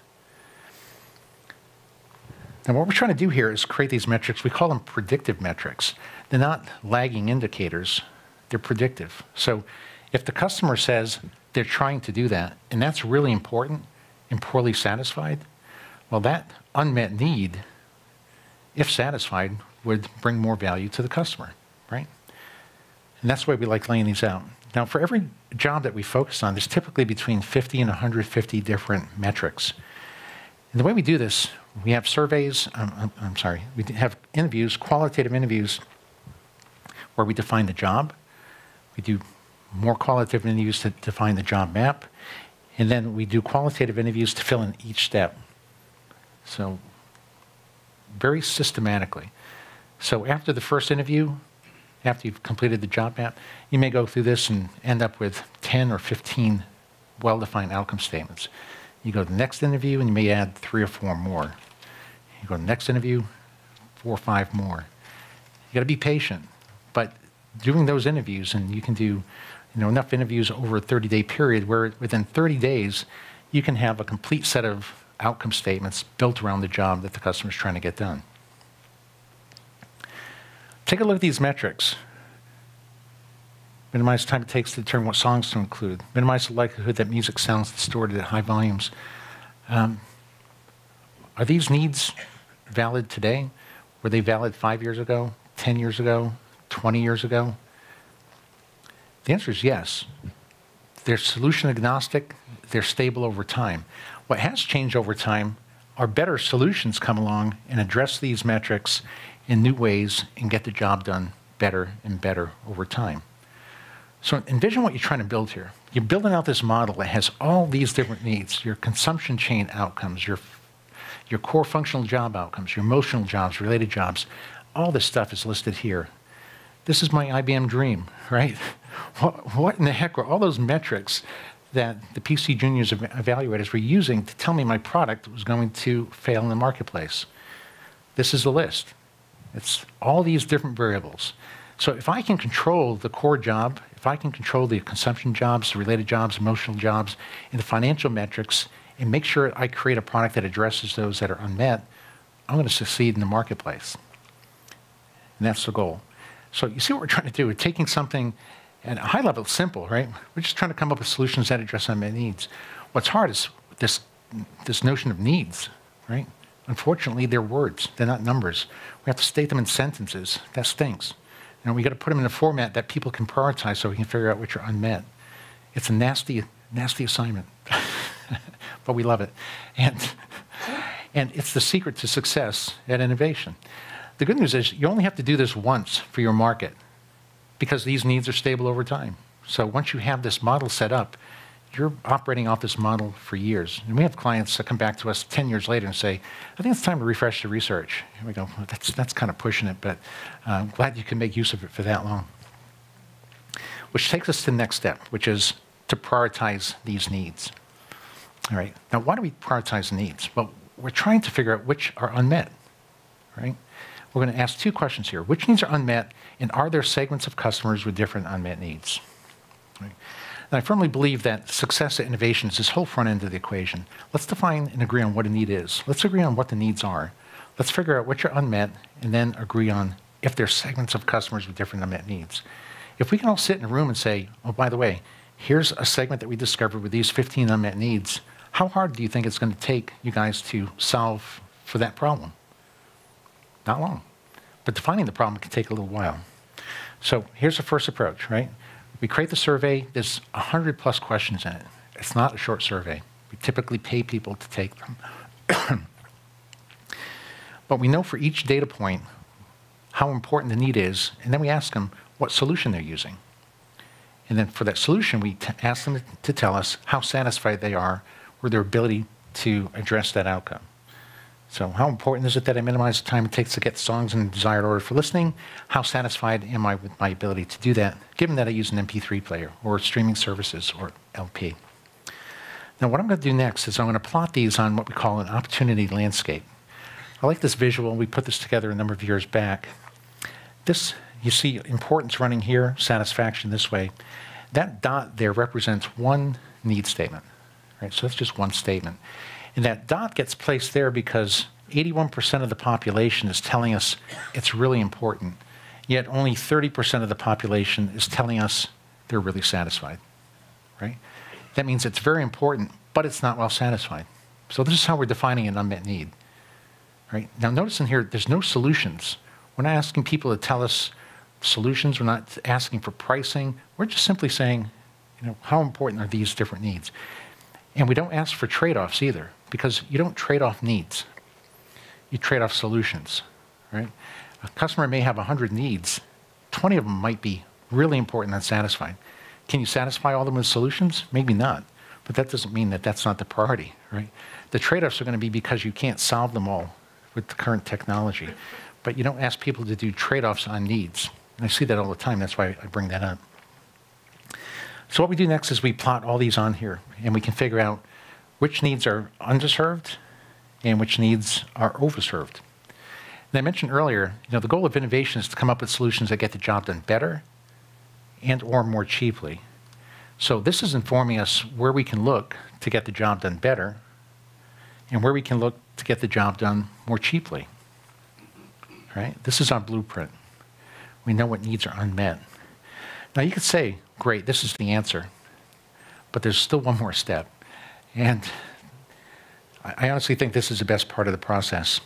B: Now, what we're trying to do here is create these metrics. We call them predictive metrics. They're not lagging indicators. They're predictive. So if the customer says they're trying to do that, and that's really important and poorly satisfied, well, that unmet need, if satisfied, would bring more value to the customer, right? And that's why we like laying these out. Now, for every job that we focus on, there's typically between 50 and 150 different metrics. And the way we do this, we have surveys, we have interviews, qualitative interviews, where we define the job. We do more qualitative interviews to define the job map. And then we do qualitative interviews to fill in each step. So very systematically. So after the first interview, after you've completed the job map, you may go through this and end up with 10 or 15 well-defined outcome statements. You go to the next interview, and you may add 3 or 4 more. You go to the next interview, 4 or 5 more. You got to be patient. But doing those interviews, and you can do enough interviews over a 30-day period where within 30 days, you can have a complete set of outcome statements built around the job that the customer's trying to get done. Take a look at these metrics. Minimize the time it takes to determine what songs to include. Minimize the likelihood that music sounds distorted at high volumes. Are these needs valid today? Were they valid 5 years ago, 10 years ago, 20 years ago? The answer is yes. They're solution agnostic. They're stable over time. What has changed over time are better solutions come along and address these metrics in new ways and get the job done better and better over time. So envision what you're trying to build here. You're building out this model that has all these different needs, your consumption chain outcomes, your core functional job outcomes, your emotional jobs, related jobs, all this stuff is listed here. This is my IBM dream, right? What in the heck were all those metrics that the PC juniors evaluators were using to tell me my product was going to fail in the marketplace? This is the list. It's all these different variables. So if I can control the core job, if I can control the consumption jobs, the related jobs, emotional jobs, and the financial metrics, and make sure I create a product that addresses those that are unmet, I'm going to succeed in the marketplace. And that's the goal. So you see what we're trying to do? We're taking something at a high level, it's simple, right? We're just trying to come up with solutions that address unmet needs. What's hard is this notion of needs, right? Unfortunately, they're words. They're not numbers. We have to state them in sentences. That stinks. You know, we got to put them in a format that people can prioritize so we can figure out which are unmet. It's a nasty, nasty assignment, but we love it. And it's the secret to success at innovation. The good news is you only have to do this once for your market because these needs are stable over time. So once you have this model set up, you're operating off this model for years. And we have clients that come back to us 10 years later and say, I think it's time to refresh the research. And we go, well, that's kind of pushing it, but I'm glad you can make use of it for that long. Which takes us to the next step, which is to prioritize these needs. All right, now why do we prioritize needs? Well, we're trying to figure out which are unmet, right? We're going to ask two questions here. Which needs are unmet, and are there segments of customers with different unmet needs? Right. And I firmly believe that success at innovation is this whole front end of the equation. Let's define and agree on what a need is. Let's agree on what the needs are. Let's figure out which are unmet, and then agree on if there's segments of customers with different unmet needs. If we can all sit in a room and say, oh, by the way, here's a segment that we discovered with these 15 unmet needs, how hard do you think it's going to take you guys to solve for that problem? Not long. But defining the problem can take a little while. So here's the first approach, right? We create the survey. There's 100+ questions in it. It's not a short survey. We typically pay people to take them. But we know for each data point how important the need is, and then we ask them what solution they're using. And then for that solution, we ask them to tell us how satisfied they are with their ability to address that outcome. So how important is it that I minimize the time it takes to get songs in the desired order for listening? How satisfied am I with my ability to do that, given that I use an MP3 player or streaming services or LP? Now what I'm going to do next is I'm going to plot these on what we call an opportunity landscape. I like this visual. We put this together a number of years back. This, you see importance running here, satisfaction this way. That dot there represents one need statement, right? So that's just one statement. And that dot gets placed there because 81% of the population is telling us it's really important, yet only 30% of the population is telling us they're really satisfied, right? That means it's very important, but it's not well satisfied. So this is how we're defining an unmet need, right? Now notice in here, there's no solutions. We're not asking people to tell us solutions. We're not asking for pricing. We're just simply saying, you know, how important are these different needs? And we don't ask for trade-offs either, because you don't trade off needs. You trade off solutions, right? A customer may have 100 needs. 20 of them might be really important and satisfied. Can you satisfy all of them with solutions? Maybe not. But that doesn't mean that that's not the priority, right? The trade-offs are going to be because you can't solve them all with the current technology. But you don't ask people to do trade-offs on needs. And I see that all the time. That's why I bring that up. So what we do next is we plot all these on here, and we can figure out which needs are underserved and which needs are overserved. And I mentioned earlier, you know, the goal of innovation is to come up with solutions that get the job done better and or more cheaply. So this is informing us where we can look to get the job done better and where we can look to get the job done more cheaply, right? This is our blueprint. We know what needs are unmet. Now you could say, great, this is the answer, but there's still one more step. And I honestly think this is the best part of the process.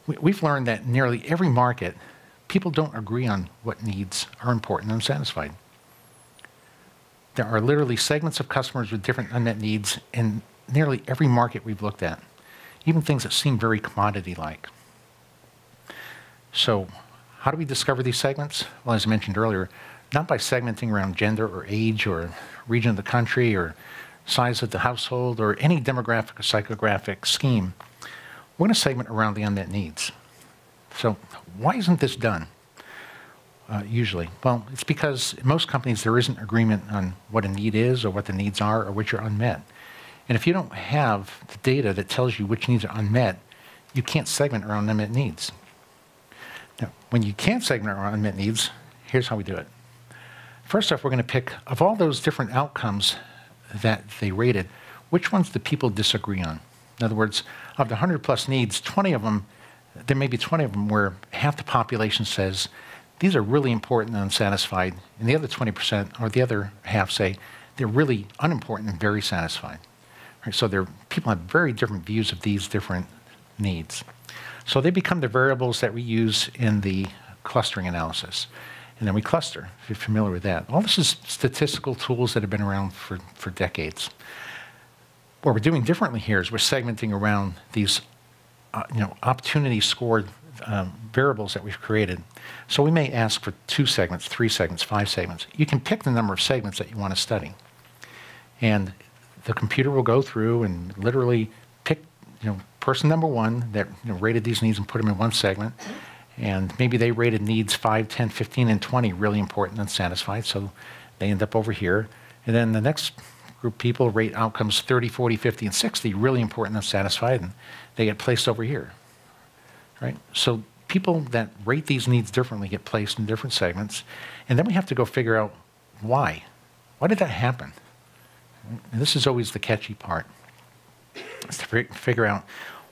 B: We've learned that in nearly every market, people don't agree on what needs are important and unsatisfied. There are literally segments of customers with different unmet needs in nearly every market we've looked at, even things that seem very commodity-like. So how do we discover these segments? Well, as I mentioned earlier, not by segmenting around gender or age or region of the country or size of the household or any demographic or psychographic scheme. We're going to segment around the unmet needs. So why isn't this done usually? Well, it's because in most companies there isn't agreement on what a need is or what the needs are or which are unmet. And if you don't have the data that tells you which needs are unmet, you can't segment around unmet needs. Now, when you can't segment around unmet needs, here's how we do it. First off, we're going to pick, of all those different outcomes that they rated, which ones do people disagree on? In other words, of the 100 plus needs, 20 of them, there may be 20 of them where half the population says, these are really important and unsatisfied, and the other 20%, or the other half say, they're really unimportant and very satisfied. Right, so people have very different views of these different needs. So they become the variables that we use in the clustering analysis. And then we cluster, if you're familiar with that. All this is statistical tools that have been around for decades. What we're doing differently here is we're segmenting around these opportunity scored variables that we've created. So we may ask for 2 segments, 3 segments, 5 segments. You can pick the number of segments that you want to study. And the computer will go through and literally pick person number 1 that rated these needs and put them in one segment. And maybe they rated needs 5, 10, 15, and 20 really important and satisfied, so they end up over here. And then the next group of people rate outcomes 30, 40, 50, and 60 really important and satisfied, and they get placed over here. Right? So people that rate these needs differently get placed in different segments, and then we have to go figure out why. Why did that happen? And this is always the catchy part, is to figure out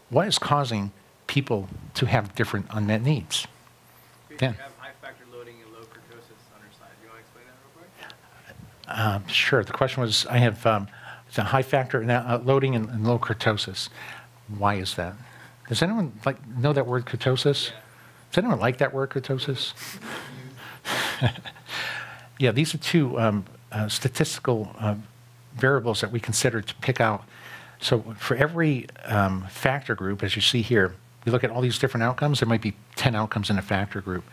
B: what is causing people to have different unmet needs.
C: You
B: Dan?
C: have high factor loading and low kurtosis on your side. Do you want to explain that real quick?
B: Sure. The question was, I have the high factor loading and low kurtosis. Why is that? Does anyone know that word kurtosis?
C: Yeah.
B: Does anyone like that word kurtosis? Yeah, these are 2 statistical variables that we consider to pick out. So for every factor group, as you see here, we look at all these different outcomes. There might be 10 outcomes in a factor group,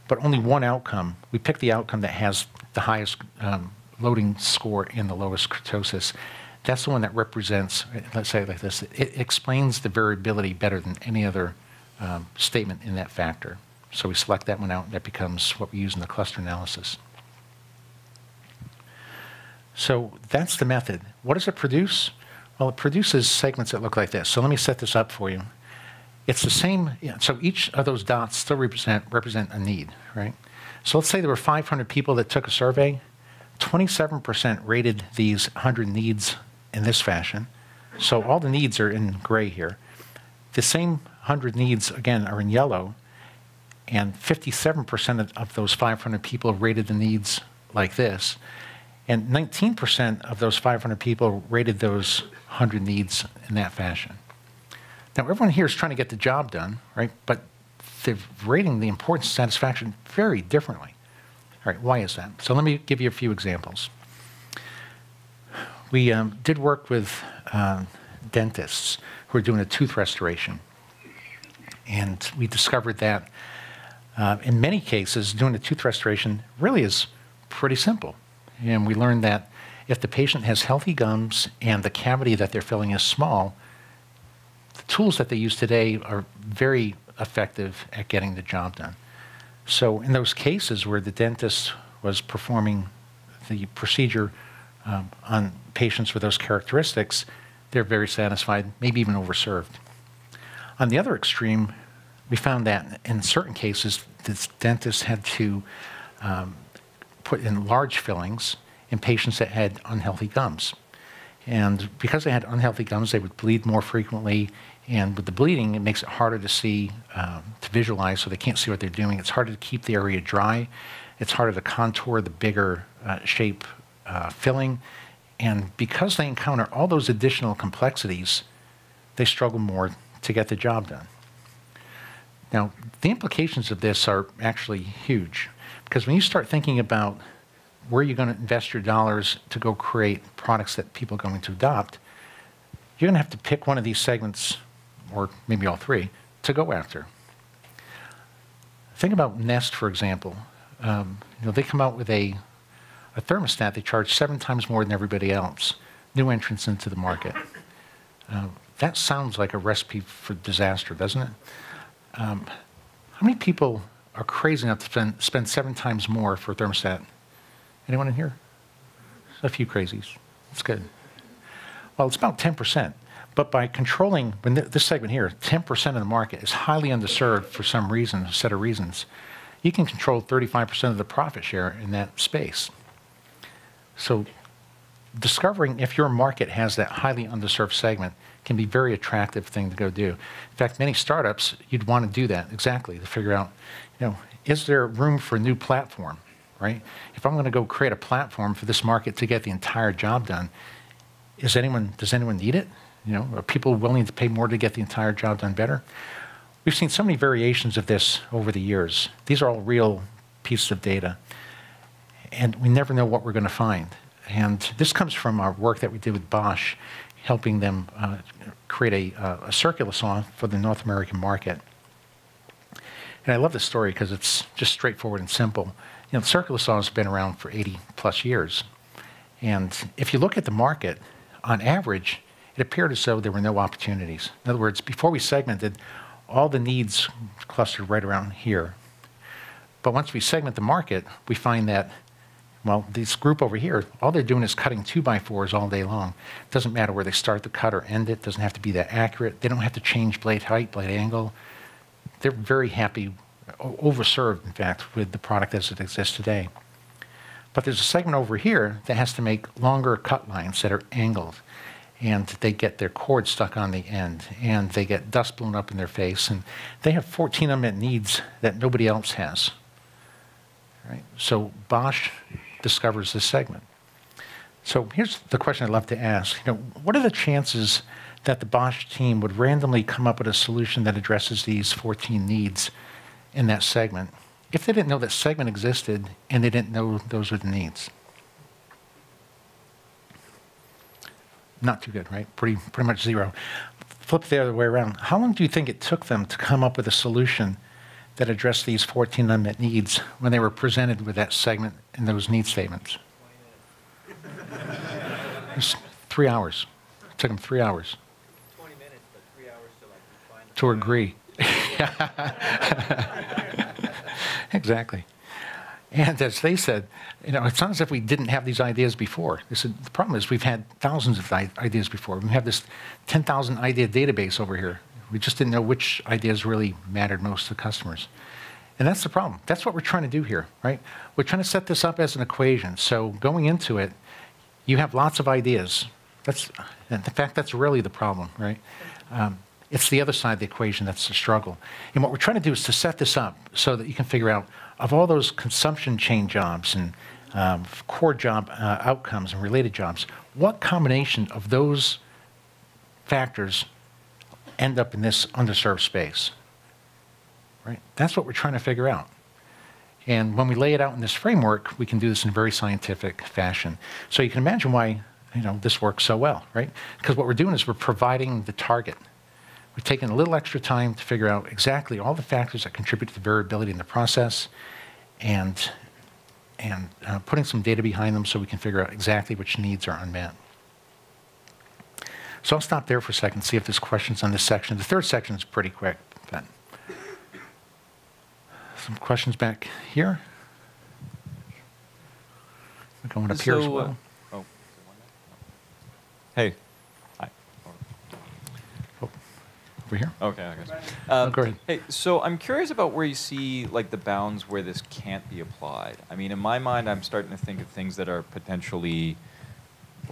B: but only one outcome. We pick the outcome that has the highest loading score and the lowest kurtosis. That's the one that represents, let's say it like this, it explains the variability better than any other statement in that factor. So we select that one out, and that becomes what we use in the cluster analysis. So that's the method. What does it produce? Well, it produces segments that look like this. So let me set this up for you. It's the same, so each of those dots still represent a need, right? So let's say there were 500 people that took a survey. 27% rated these 100 needs in this fashion. So all the needs are in gray here. The same 100 needs, again, are in yellow, and 57% of those 500 people rated the needs like this. And 19% of those 500 people rated those 100 needs in that fashion. Now, everyone here is trying to get the job done, right? But they're rating the importance of satisfaction very differently. All right, why is that? So let me give you a few examples. We did work with dentists who are doing a tooth restoration. And we discovered that in many cases, doing a tooth restoration really is pretty simple. And we learned that if the patient has healthy gums and the cavity that they're filling is small, the tools that they use today are very effective at getting the job done. So in those cases where the dentist was performing the procedure on patients with those characteristics, they're very satisfied, maybe even overserved. On the other extreme, we found that in certain cases, this dentist had to put in large fillings in patients that had unhealthy gums. And because they had unhealthy gums, they would bleed more frequently. And with the bleeding, it makes it harder to see, to visualize, so they can't see what they're doing. It's harder to keep the area dry. It's harder to contour the bigger shape filling. And because they encounter all those additional complexities, they struggle more to get the job done. Now, the implications of this are actually huge, because when you start thinking about where you're going to invest your dollars to go create products that people are going to adopt, you're going to have to pick one of these segments, or maybe all 3, to go after. Think about Nest, for example. They come out with a thermostat. They charge 7 times more than everybody else, new entrants into the market. That sounds like a recipe for disaster, doesn't it? How many people are crazy enough to spend 7 times more for a thermostat? Anyone in here? A few crazies. That's good. Well, it's about 10%. But by controlling, when this segment here, 10% of the market is highly underserved for some reason, a set of reasons, you can control 35% of the profit share in that space. So discovering if your market has that highly underserved segment can be a very attractive thing to go do. In fact, many startups, you'd want to do that exactly, to figure out, is there room for a new platform, right? If I'm going to go create a platform for this market to get the entire job done, does anyone need it? Are people willing to pay more to get the entire job done better? We've seen so many variations of this over the years. These are all real pieces of data, and we never know what we're going to find. And this comes from our work that we did with Bosch, helping them create a circular saw for the North American market. And I love this story because it's just straightforward and simple. The circular saw has been around for 80 plus years. And if you look at the market, on average, it appeared as though there were no opportunities. In other words, before we segmented, all the needs clustered right around here. But once we segment the market, we find that, well, this group over here, all they're doing is cutting 2x4s all day long. It doesn't matter where they start the cut or end it. It doesn't have to be that accurate. They don't have to change blade height, blade angle. They're very happy, overserved, in fact, with the product as it exists today. But there's a segment over here that has to make longer cut lines that are angled. And they get their cord stuck on the end, and they get dust blown up in their face, and they have 14 unmet needs that nobody else has. Right? So Bosch discovers this segment. So here's the question I'd love to ask. What are the chances that the Bosch team would randomly come up with a solution that addresses these 14 needs in that segment if they didn't know that segment existed and they didn't know those were the needs? Not too good, right? Pretty much zero. Flip the other way around. How long do you think it took them to come up with a solution that addressed these 14 unmet needs when they were presented with that segment and those need statements? It was 3 hours. It took them 3 hours.
C: 20 minutes, but 3 hours
B: To agree. Exactly. And as they said, it's not as if we didn't have these ideas before. They said, the problem is we've had thousands of ideas before. We have this 10,000 idea database over here. We just didn't know which ideas really mattered most to customers. And that's the problem. That's what we're trying to do here, right? We're trying to set this up as an equation. So going into it, you have lots of ideas. In fact, that's really the problem, right? It's the other side of the equation that's the struggle. And what we're trying to do is to set this up so that you can figure out, of all those consumption chain jobs and core job outcomes and related jobs, what combination of those factors end up in this underserved space? Right? That's what we're trying to figure out. And when we lay it out in this framework, we can do this in a very scientific fashion. So you can imagine why this works so well, right? Because what we're doing is we're providing the target. We're taking a little extra time to figure out exactly all the factors that contribute to the variability in the process and putting some data behind them so we can figure out exactly which needs are unmet. So I'll stop there for a second, see if there's questions on this section. The third section is pretty quick. But some questions back here. We're going up here as well.
H: Hey. Hi.
B: Over here?
H: Okay, I guess.
B: Go ahead.
H: Hey, so I'm curious about where you see the bounds where this can't be applied. I mean, in my mind, I'm starting to think of things that are potentially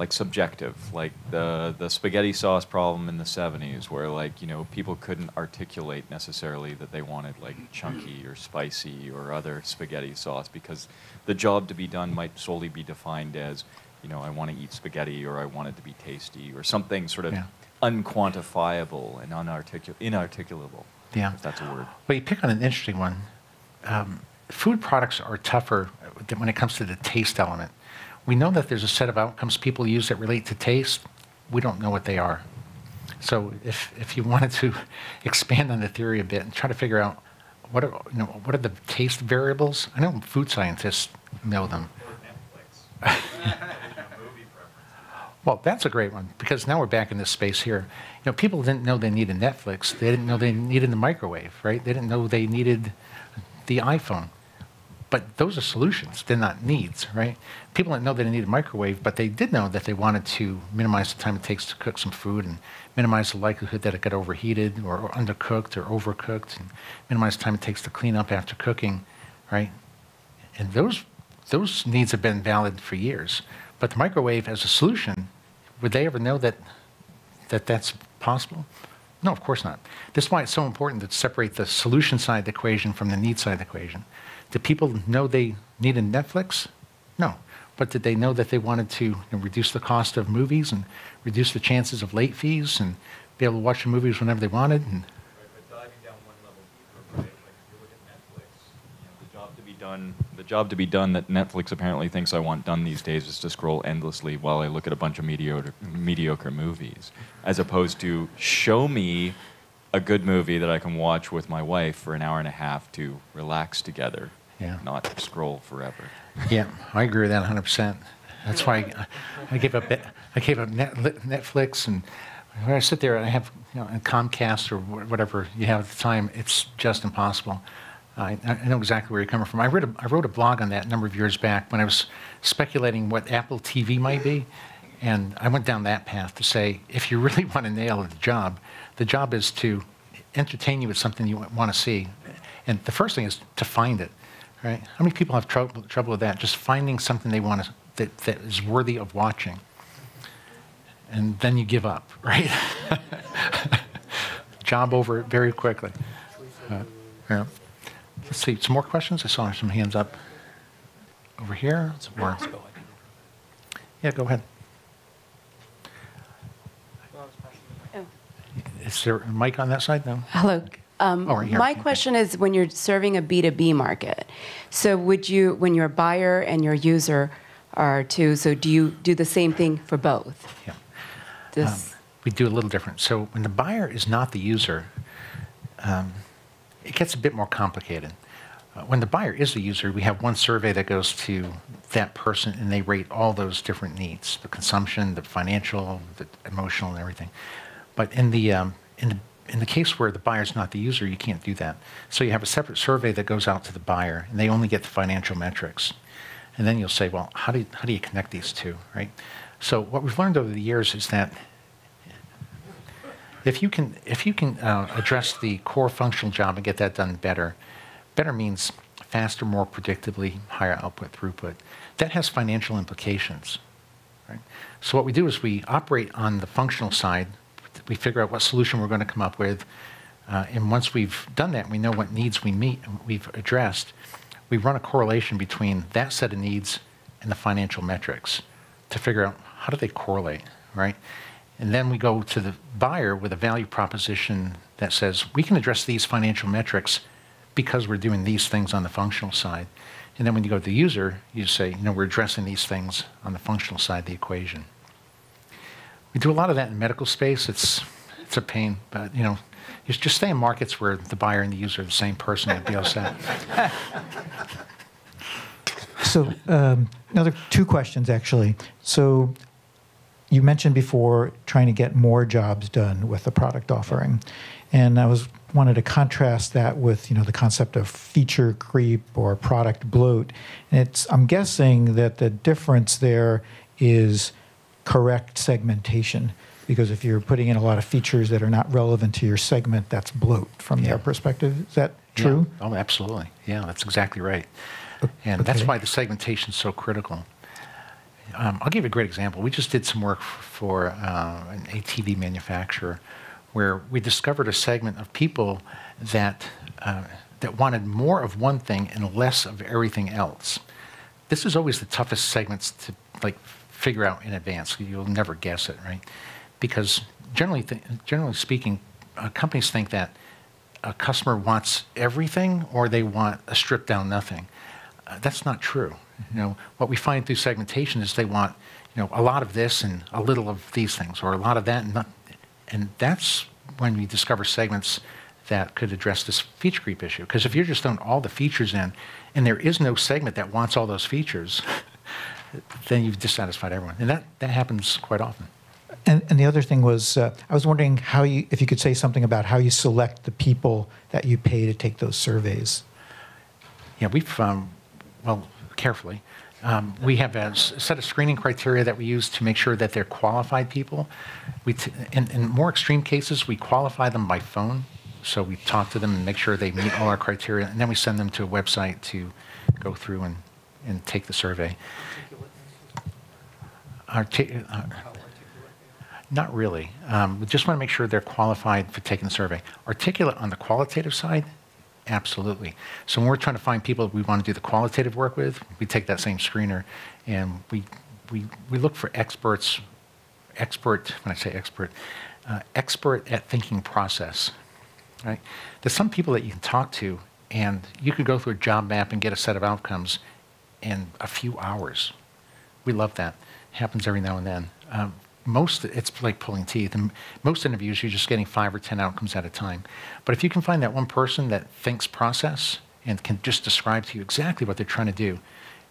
H: subjective, like the spaghetti sauce problem in the 70s, where people couldn't articulate necessarily that they wanted chunky or spicy or other spaghetti sauce because the job to be done might solely be defined as, I want to eat spaghetti or I want it to be tasty or something sort of unquantifiable and inarticulable.
B: Yeah.
H: If that's a word.
B: Well, you pick on an interesting one. Food products are tougher when it comes to the taste element. We know that there's a set of outcomes people use that relate to taste. We don't know what they are. So if you wanted to expand on the theory a bit and try to figure out what are the taste variables, I know food scientists know them. Well, that's a great one, because now we're back in this space here. People didn't know they needed Netflix. They didn't know they needed the microwave, right? They didn't know they needed the iPhone. But those are solutions. They're not needs, right? People didn't know they needed a microwave, but they did know that they wanted to minimize the time it takes to cook some food and minimize the likelihood that it got overheated or undercooked or overcooked, and minimize the time it takes to clean up after cooking, right? And those needs have been valid for years. But the microwave as a solution, would they ever know that that's possible? No, of course not. This is why it's so important to separate the solution side of the equation from the need side of the equation. Did people know they needed Netflix? No. But did they know that they wanted to reduce the cost of movies and reduce the chances of late fees and be able to watch the movies whenever they wanted? And
H: but diving down one level deeper, right? Like if you look at Netflix, the job to be done that Netflix apparently thinks I want done these days is to scroll endlessly while I look at a bunch of mediocre movies, as opposed to show me a good movie that I can watch with my wife for an hour and a half to relax together, not scroll forever.
B: Yeah, I agree with that 100%. That's why I gave up Netflix, and when I sit there and I have a Comcast or whatever you have at the time, it's just impossible. I know exactly where you're coming from. I wrote a blog on that a number of years back when I was speculating what Apple TV might be, and I went down that path to say, if you really want to nail the job is to entertain you with something you want to see. And the first thing is to find it, right? How many people have trouble with that? Just finding something they want to, that is worthy of watching. And then you give up, right? Job over very quickly. Yeah. Let's see, some more questions? I saw some hands up over here. Yeah, go ahead. Is there a mic on that side? No?
I: Hello.
B: Right here.
I: My
B: Okay.
I: question is, when you're serving a B2B market, so would you, when your buyer and your user are two, so do you do the same thing for both?
B: Yeah. We do a little different. So when the buyer is not the user, it gets a bit more complicated. When the buyer is the user, we have one survey that goes to that person, and they rate all those different needs: the consumption, the financial, the emotional, and everything. But in the case where the buyer is not the user, you can't do that. So you have a separate survey that goes out to the buyer, and they only get the financial metrics. And then you'll say, well, how do you connect these two, right? So what we've learned over the years is that if you can address the core functional job and get that done better means faster, more predictably, higher output throughput. That has financial implications, right? So what we do is we operate on the functional side. We figure out what solution we're going to come up with, and once we've done that, we know what needs we've addressed. We run a correlation between that set of needs and the financial metrics to figure out how do they correlate, right? And then we go to the buyer with a value proposition that says, we can address these financial metrics because we're doing these things on the functional side. And then when you go to the user, you say, we're addressing these things on the functional side of the equation. We do a lot of that in medical space. It's a pain, but you just stay in markets where the buyer and the user are the same person and be all set.
J: So another two questions, actually. So you mentioned before trying to get more jobs done with the product offering. And I wanted to contrast that with the concept of feature creep or product bloat. And I'm guessing that the difference there is correct segmentation, because if you're putting in a lot of features that are not relevant to your segment, that's bloat from their perspective. Is that true?
B: Yeah. Oh, absolutely. Yeah, that's exactly right. And that's why the segmentation is so critical. I'll give you a great example. We just did some work for an ATV manufacturer where we discovered a segment of people that wanted more of one thing and less of everything else. This is always the toughest segments to figure out in advance. You'll never guess it, right? Because generally speaking, companies think that a customer wants everything or they want a stripped down nothing. That's not true. What we find through segmentation is they want a lot of this and a little of these things, or a lot of that and not. And that's when we discover segments that could address this feature creep issue. Because if you're just throwing all the features in and there is no segment that wants all those features, then you've dissatisfied everyone. And that happens quite often.
J: And the other thing was, I was wondering if you could say something about how you select the people that you pay to take those surveys.
B: Yeah, we've, well, carefully. We have a set of screening criteria that we use to make sure that they're qualified people. In more extreme cases, we qualify them by phone. So we talk to them and make sure they meet all our criteria, and then we send them to a website to go through and take the survey. Not really. We just want to make sure they're qualified for taking the survey. Articulate on the qualitative side, absolutely. So when we're trying to find people we want to do the qualitative work with, we take that same screener and we look for experts, when I say expert at thinking process, right? There's some people that you can talk to and you could go through a job map and get a set of outcomes in a few hours. We love that. It happens every now and then. It's like pulling teeth. In most interviews, you're just getting 5 or 10 outcomes at a time. But if you can find that one person that thinks process and can just describe to you exactly what they're trying to do,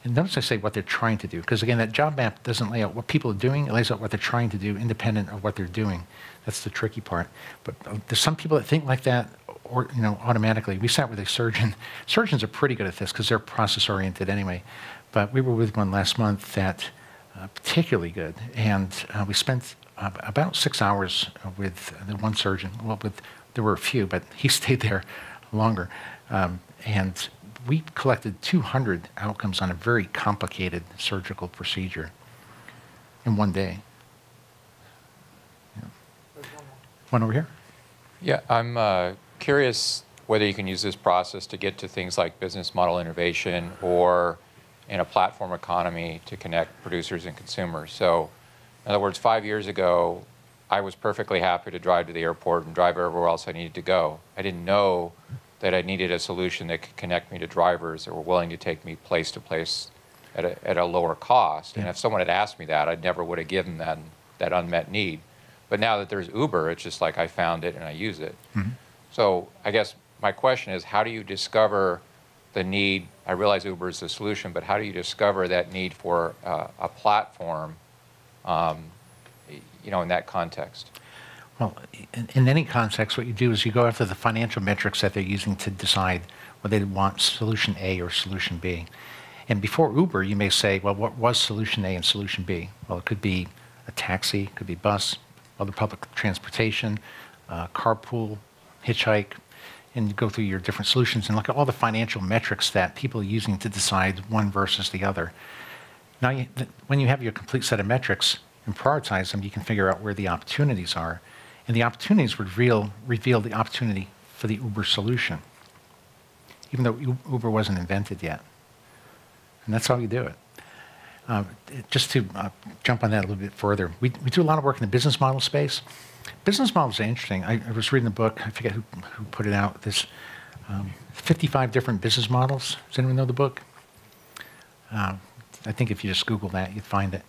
B: and notice I say what they're trying to do, because again, that job map doesn't lay out what people are doing, it lays out what they're trying to do, independent of what they're doing. That's the tricky part. But there's some people that think like that, or automatically. We sat with a surgeon. Surgeons are pretty good at this because they're process-oriented anyway. But we were with one last month that particularly good, and we spent about 6 hours with the one surgeon. Well, there were a few, but he stayed there longer, and we collected 200 outcomes on a very complicated surgical procedure in one day. Yeah. One over here.
K: Yeah, I'm curious whether you can use this process to get to things like business model innovation or in a platform economy to connect producers and consumers. So, in other words, 5 years ago, I was perfectly happy to drive to the airport and drive everywhere else I needed to go. I didn't know that I needed a solution that could connect me to drivers that were willing to take me place to place at a lower cost. And if someone had asked me that, I never would have given them that unmet need. But now that there's Uber, it's just like I found it and I use it. Mm-hmm. So I guess my question is, how do you discover the need? I realize Uber is the solution, but how do you discover that need for a platform, in that context?
B: Well, in any context, what you do is you go after the financial metrics that they're using to decide whether they want solution A or solution B. And before Uber, you may say, well, what was solution A and solution B? Well, it could be a taxi, it could be bus, other public transportation, carpool, hitchhike, and you go through your different solutions and look at all the financial metrics that people are using to decide one versus the other. Now, when you have your complete set of metrics and prioritize them, you can figure out where the opportunities are. And the opportunities reveal the opportunity for the Uber solution, even though Uber wasn't invented yet. And that's how you do it. Just to jump on that a little bit further, we do a lot of work in the business model space. Business models are interesting. I was reading a book, I forget who put it out, this 55 different business models. Does anyone know the book? I think if you just Google that, you'd find it.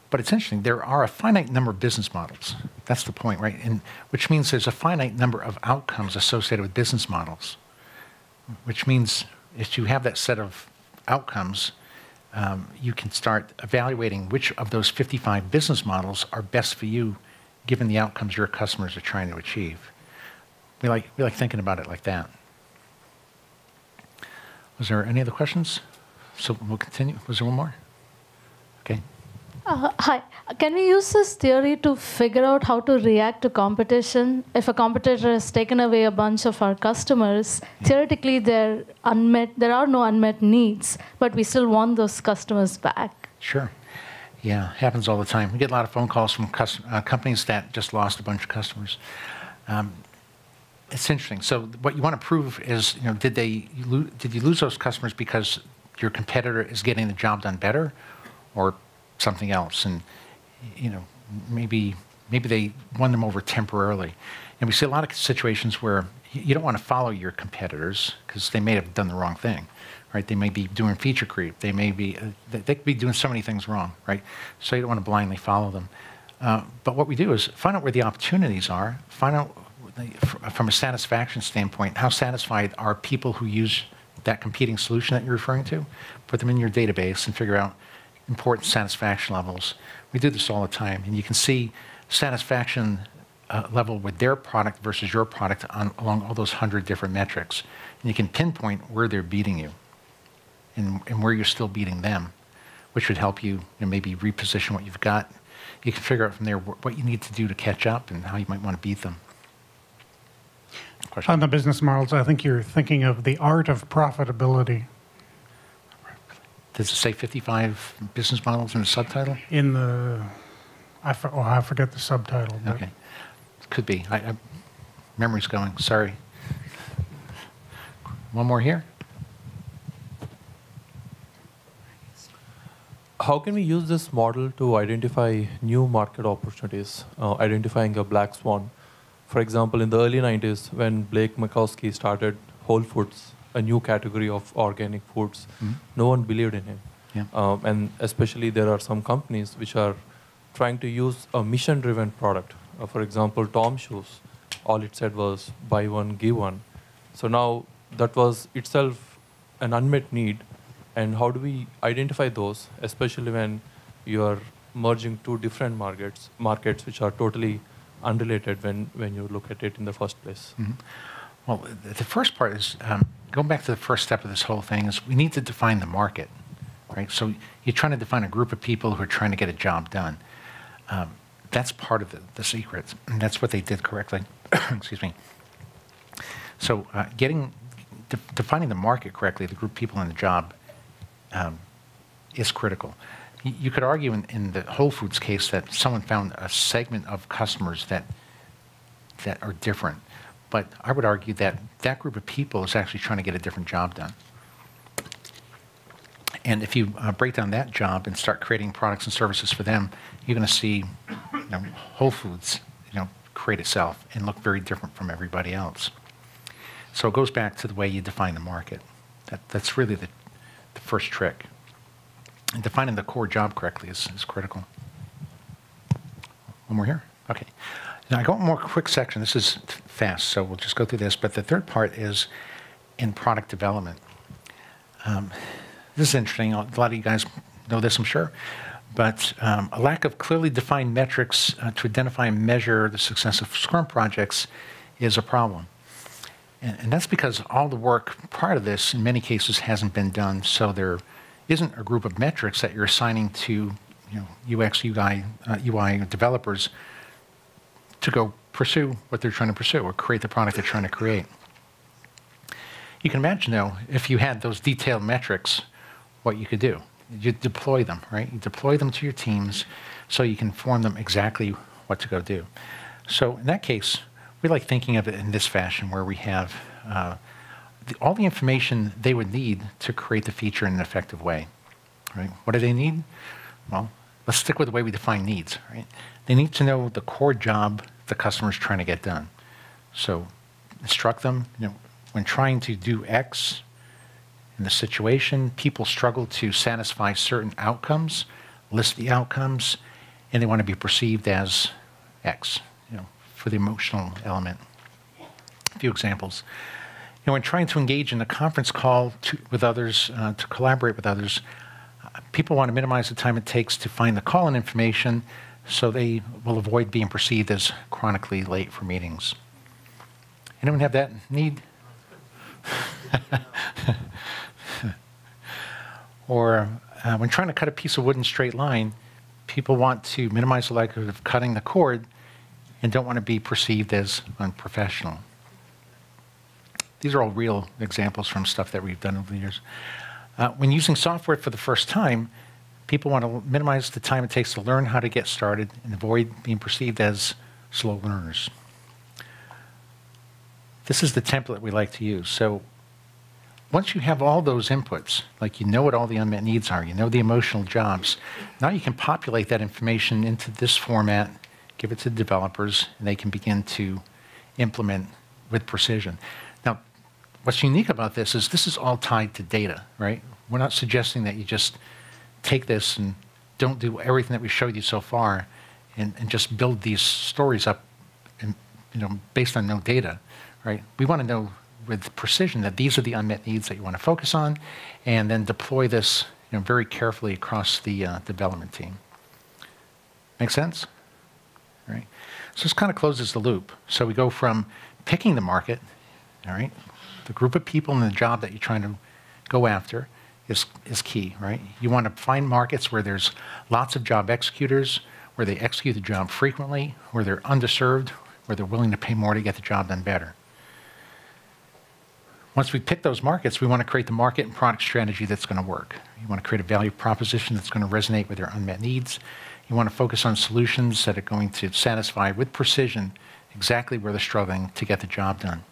B: But it's interesting, there are a finite number of business models. That's the point, right? And which means there's a finite number of outcomes associated with business models, which means if you have that set of outcomes, you can start evaluating which of those 55 business models are best for you given the outcomes your customers are trying to achieve. We like thinking about it like that. Was there any other questions? So we'll continue. Was there one more? Okay.
L: Hi. Can we use this theory to figure out how to react to competition? If a competitor has taken away a bunch of our customers, theoretically there are no unmet needs, but we still want those customers back.
B: Sure. Yeah, happens all the time. We get a lot of phone calls from companies that just lost a bunch of customers. It's interesting. So what you want to prove is, did you lose those customers because your competitor is getting the job done better, or something else? And maybe they won them over temporarily. And we see a lot of situations where you don't want to follow your competitors because they may have done the wrong thing. Right? They may be doing feature creep. They could be doing so many things wrong, right? So you don't want to blindly follow them. But what we do is find out where the opportunities are, find out from a satisfaction standpoint, how satisfied are people who use that competing solution that you're referring to, put them in your database and figure out, important satisfaction levels. We do this all the time, and you can see satisfaction level with their product versus your product along all those 100 different metrics. And you can pinpoint where they're beating you and where you're still beating them, which would help you, maybe reposition what you've got. You can figure out from there what you need to do to catch up and how you might want to beat them. Question?
M: On the business models, I think you're thinking of the art of profitability.
B: Does it say 55 business models in the subtitle?
M: In the, I forget the subtitle.
B: Okay. Could be. Memory's going. Sorry. One more here.
N: How can we use this model to identify new market opportunities, identifying a black swan? For example, in the early 90s, when Blake Makowski started Whole Foods, a new category of organic foods, no one believed in him.
B: Yeah.
N: And especially there are some companies which are trying to use a mission-driven product. For example, Tom Shoes, all it said was buy one, give one. So now that was itself an unmet need. And how do we identify those, especially when you are merging two different markets which are totally unrelated when you look at it in the first place?
B: Mm-hmm. Well, the first part is, going back to the first step of this whole thing, is we need to define the market, right? So you're trying to define a group of people who are trying to get a job done. That's part of the secret, and that's what they did correctly. Excuse me. So defining the market correctly, the group of people in the job, is critical. You could argue in the Whole Foods case that someone found a segment of customers that are different. But I would argue that that group of people is actually trying to get a different job done. And if you break down that job and start creating products and services for them, you're going to see Whole Foods create itself and look very different from everybody else. So it goes back to the way you define the market. That's really the first trick. And defining the core job correctly is critical. One more here? Okay. Now I got one more quick section. This is fast, so we'll just go through this. But the third part is in product development. This is interesting. A lot of you guys know this, I'm sure. But a lack of clearly defined metrics to identify and measure the success of Scrum projects is a problem. And that's because all the work prior to this, in many cases, hasn't been done. So there isn't a group of metrics that you're assigning to UX, UI developers to go pursue what they're trying to pursue or create the product they're trying to create. You can imagine, though, if you had those detailed metrics, what you could do. You deploy them, right? You deploy them to your teams so you can inform them exactly what to go do. So in that case, we like thinking of it in this fashion where we have all the information they would need to create the feature in an effective way, right? What do they need? Well, let's stick with the way we define needs, right? They need to know the core job the customer is trying to get done. So instruct them, when trying to do X in the situation, people struggle to satisfy certain outcomes, list the outcomes, and they want to be perceived as X, for the emotional element. A few examples. When trying to engage in a conference call with others, to collaborate with others, people want to minimize the time it takes to find the call-in information so they will avoid being perceived as chronically late for meetings. Anyone have that need? Or when trying to cut a piece of wood in a straight line, people want to minimize the likelihood of cutting the cord and don't want to be perceived as unprofessional. These are all real examples from stuff that we've done over the years. When using software for the first time, people want to minimize the time it takes to learn how to get started and avoid being perceived as slow learners. This is the template we like to use. So once you have all those inputs, like you know what all the unmet needs are, you know the emotional jobs, now you can populate that information into this format, give it to the developers, and they can begin to implement with precision. Now, what's unique about this is all tied to data, right? We're not suggesting that you just take this and don't do everything that we showed you so far and just build these stories up and, based on no data, right? We want to know with precision that these are the unmet needs that you want to focus on and then deploy this very carefully across the development team. Make sense? All right. So this kind of closes the loop. So we go from picking the market, all right, the group of people in the job that you're trying to go after is key, right? You want to find markets where there's lots of job executors, where they execute the job frequently, where they're underserved, where they're willing to pay more to get the job done better. Once we pick those markets, we want to create the market and product strategy that's going to work. You want to create a value proposition that's going to resonate with their unmet needs. You want to focus on solutions that are going to satisfy with precision exactly where they're struggling to get the job done.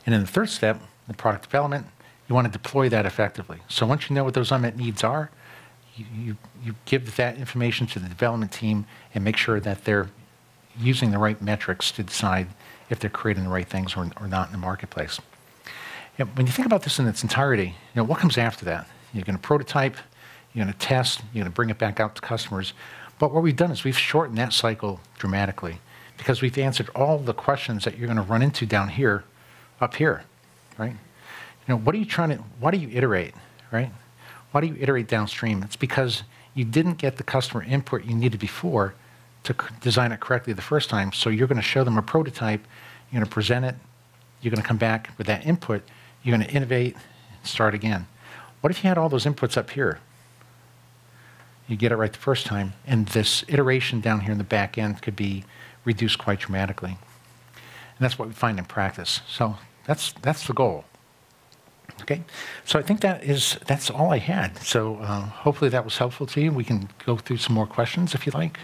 B: And in the third step, the product development, you want to deploy that effectively. So once you know what those unmet needs are, you give that information to the development team and make sure that they're using the right metrics to decide if they're creating the right things or not in the marketplace. When you think about this in its entirety, what comes after that? You're going to prototype, you're going to test, you're going to bring it back out to customers. But what we've done is we've shortened that cycle dramatically because we've answered all the questions that you're going to run into down here, up here, right? Why do you iterate, right? Why do you iterate downstream? It's because you didn't get the customer input you needed before to design it correctly the first time. So you're going to show them a prototype, you're going to present it, you're going to come back with that input, you're going to innovate, and start again. What if you had all those inputs up here? You get it right the first time, and this iteration down here in the back end could be reduced quite dramatically. And that's what we find in practice. So that's the goal. Okay, so I think that's all I had. So hopefully that was helpful to you. We can go through some more questions if you like.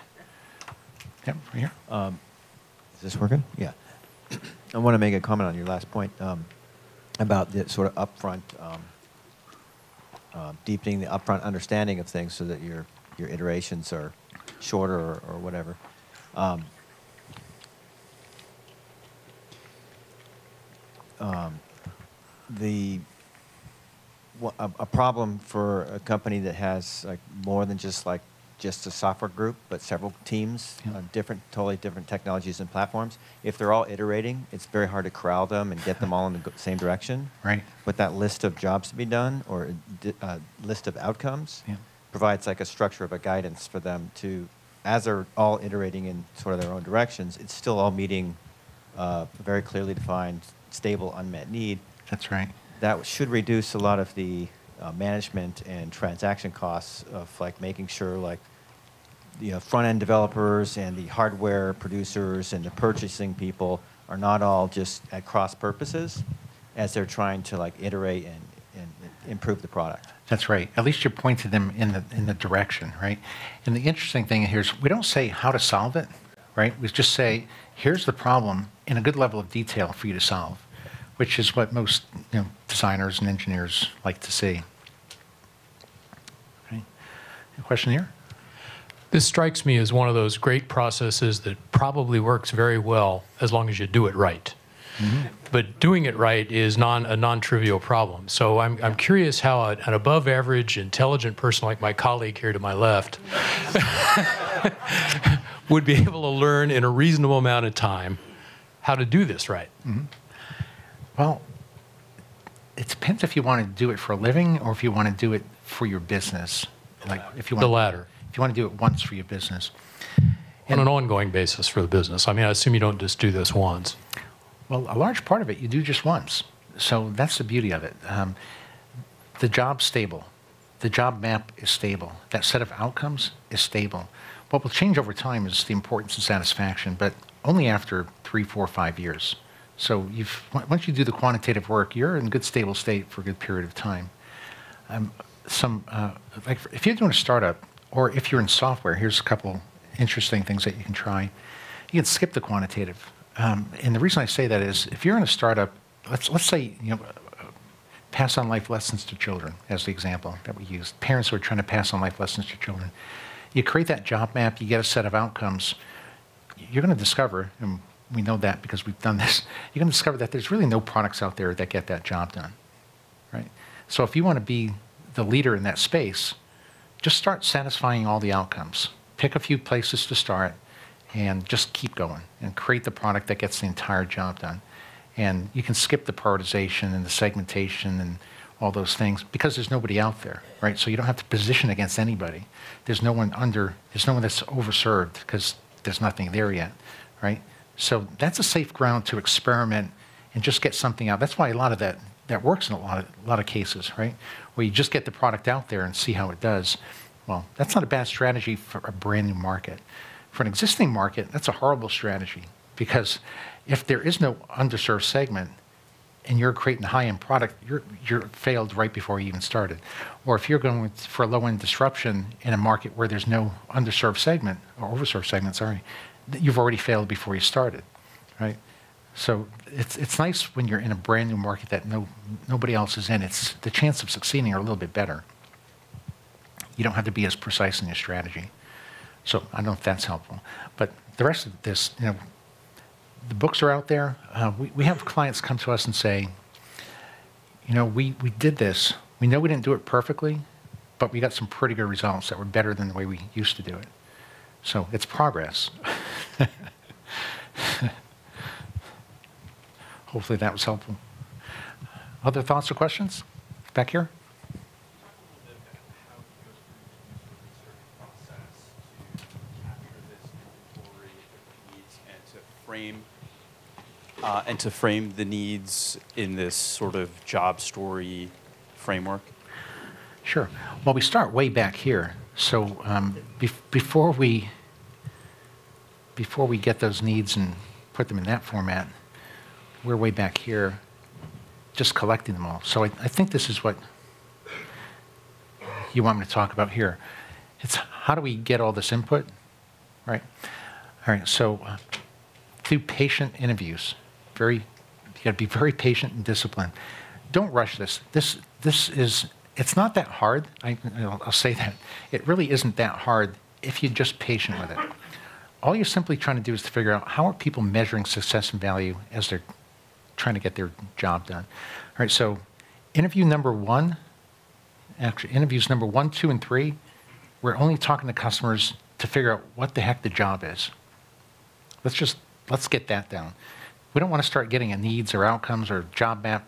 B: Yep, right here.
O: Is this working? Yeah. I want to make a comment on your last point about the sort of upfront, deepening the upfront understanding of things so that your iterations are shorter or whatever. A problem for a company that has like more than just a software group, but several teams on totally different technologies and platforms. If they're all iterating, it's very hard to corral them and get them all in the same direction.
B: Right.
O: But that list of jobs to be done or a list of outcomes provides like a structure of a guidance for them to, as they're all iterating in sort of their own directions, it's still all meeting a very clearly defined, stable, unmet need.
B: That's right.
O: That should reduce a lot of the management and transaction costs of like making sure like front-end developers and the hardware producers and the purchasing people are not all just at cross purposes as they're trying to like iterate and improve the product.
B: That's right. At least you pointed them in the direction, right? And the interesting thing here is we don't say how to solve it, right? We just say, here's the problem in a good level of detail for you to solve, which is what most designers and engineers like to see. Okay. A question here?
D: This strikes me as one of those great processes that probably works very well as long as you do it right. Mm-hmm. But doing it right is a non-trivial problem. So I'm curious how an above-average, intelligent person like my colleague here to my left would be able to learn in a reasonable amount of time how to do this right.
B: Mm-hmm. Well, it depends if you want to do it for a living or if you want to do it for your business. Like if you want
D: the latter.
B: If you want to do it once for your business.
D: On an ongoing basis for the business. I mean, I assume you don't just do this once.
B: Well, a large part of it you do just once. So that's the beauty of it. The job's stable. The job map is stable. That set of outcomes is stable. What will change over time is the importance and satisfaction, but only after 3, 4, 5 years. So once you do the quantitative work, you're in good stable state for a good period of time. Like if you're doing a startup, or if you're in software, here's a couple interesting things that you can try. You can skip the quantitative. And the reason I say that is if you're in a startup, let's say pass on life lessons to children as the example that we used. Parents who are trying to pass on life lessons to children. You create that job map, you get a set of outcomes. You're going to discover, and we know that because we've done this, you're going to discover that there's really no products out there that get that job done, right? So if you want to be the leader in that space, just start satisfying all the outcomes. Pick a few places to start and just keep going and create the product that gets the entire job done. And you can skip the prioritization and the segmentation and all those things because there's nobody out there, right? So you don't have to position against anybody. There's no one that's overserved because there's nothing there yet, right? So that's a safe ground to experiment and just get something out. That's why a lot of that works in a lot of cases, right? Where you just get the product out there and see how it does. Well, that's not a bad strategy for a brand new market. For an existing market, that's a horrible strategy because if there is no underserved segment and you're creating a high-end product, you're failed right before you even started. Or if you're going for a low-end disruption in a market where there's no underserved segment, or overserved segment, sorry, you've already failed before you started, right? So it's nice when you're in a brand new market that nobody else is in. It's the chance of succeeding are a little bit better. You don't have to be as precise in your strategy. So I don't know if that's helpful. But the rest of this, the books are out there. We have clients come to us and say, we did this. We know we didn't do it perfectly, but we got some pretty good results that were better than the way we used to do it. So it's progress. Hopefully that was helpful. Other thoughts or questions? Back here?
P: And to frame the needs in this sort of job story framework?
B: Sure. Well, we start way back here. So before we get those needs and put them in that format, we're way back here just collecting them all. So I think this is what you want me to talk about here. It's how do we get all this input, right? All right, so do patient interviews. You got to be very patient and disciplined. Don't rush this. It's not that hard. I'll say that. It really isn't that hard if you're just patient with it. All you're simply trying to do is to figure out how are people measuring success and value as they're trying to get their job done. All right, so interviews number 1, 2, and 3, we're only talking to customers to figure out what the heck the job is. Let's get that down. We don't want to start getting a needs or outcomes or job map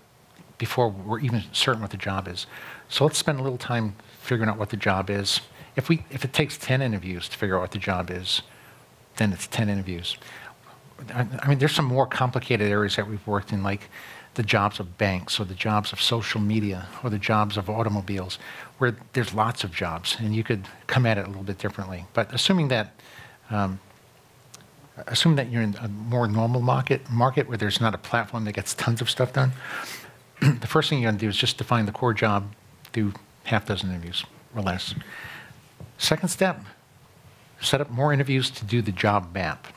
B: before we're even certain what the job is. So let's spend a little time figuring out what the job is. If it takes 10 interviews to figure out what the job is, then it's 10 interviews. I mean, there's some more complicated areas that we've worked in, like the jobs of banks or the jobs of social media or the jobs of automobiles, where there's lots of jobs, and you could come at it a little bit differently. But assuming that you're in a more normal market where there's not a platform that gets tons of stuff done, the first thing you're going to do is just define the core job, do half dozen interviews or less. Second step, set up more interviews to do the job map.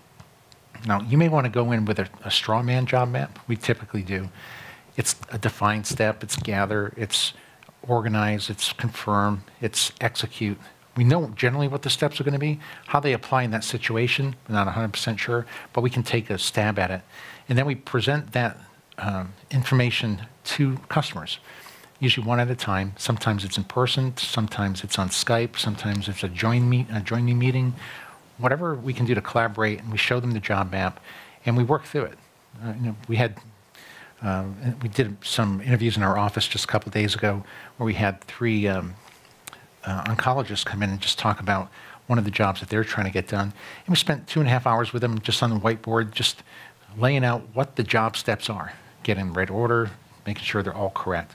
B: Now, you may want to go in with a straw man job map. We typically do. It's a defined step. It's gather. It's organize. It's confirm. It's execute. We know generally what the steps are going to be. How they apply in that situation, we're not 100% sure, but we can take a stab at it. And then we present that information to customers, usually one at a time. Sometimes it's in person. Sometimes it's on Skype. Sometimes it's a join me meeting. Whatever we can do to collaborate, and we show them the job map, and we work through it. We did some interviews in our office just a couple of days ago where we had 3 oncologists come in and just talk about one of the jobs that they're trying to get done. And we spent 2.5 hours with them just on the whiteboard, just laying out what the job steps are, getting in the right order, making sure they're all correct.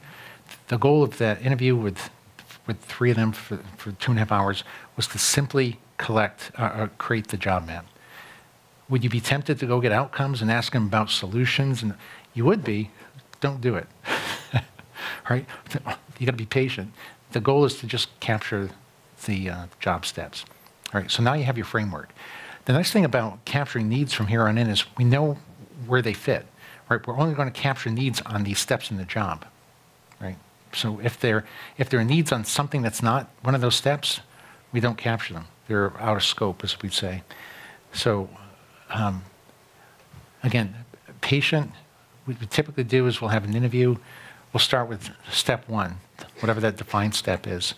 B: The goal of that interview with 3 of them for 2.5 hours was to simply create the job map. Would you be tempted to go get outcomes and ask them about solutions? And you would be. Don't do it. Right? You got to be patient. The goal is to just capture the job steps. All right, so now you have your framework. The nice thing about capturing needs from here on in is we know where they fit. Right? We're only going to capture needs on these steps in the job. Right? So if there are needs on something that's not one of those steps, we don't capture them. They're out of scope, as we'd say. So again, patient. What we typically do is we'll have an interview. We'll start with step 1, whatever that defined step is,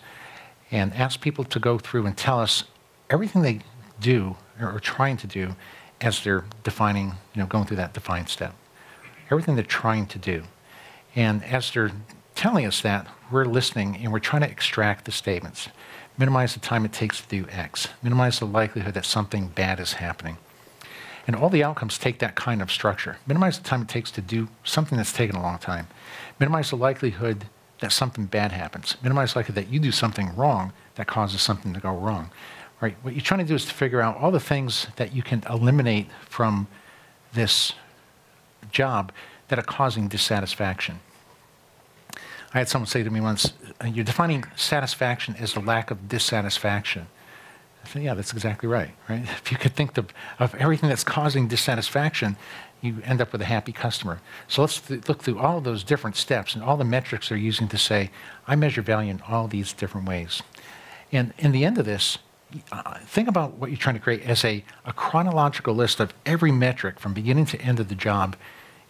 B: and ask people to go through and tell us everything they do or are trying to do as they're defining, going through that defined step. Everything they're trying to do. And as they're telling us that, we're listening and we're trying to extract the statements. Minimize the time it takes to do X. Minimize the likelihood that something bad is happening. And all the outcomes take that kind of structure. Minimize the time it takes to do something that's taken a long time. Minimize the likelihood that something bad happens. Minimize the likelihood that you do something wrong that causes something to go wrong. Right? What you're trying to do is to figure out all the things that you can eliminate from this job that are causing dissatisfaction. I had someone say to me once, you're defining satisfaction as the lack of dissatisfaction. I said, yeah, that's exactly right, right? If you could think of everything that's causing dissatisfaction, you end up with a happy customer. So let's look through all of those different steps and all the metrics they're using to say, I measure value in all these different ways. And in the end of this, think about what you're trying to create as a chronological list of every metric from beginning to end of the job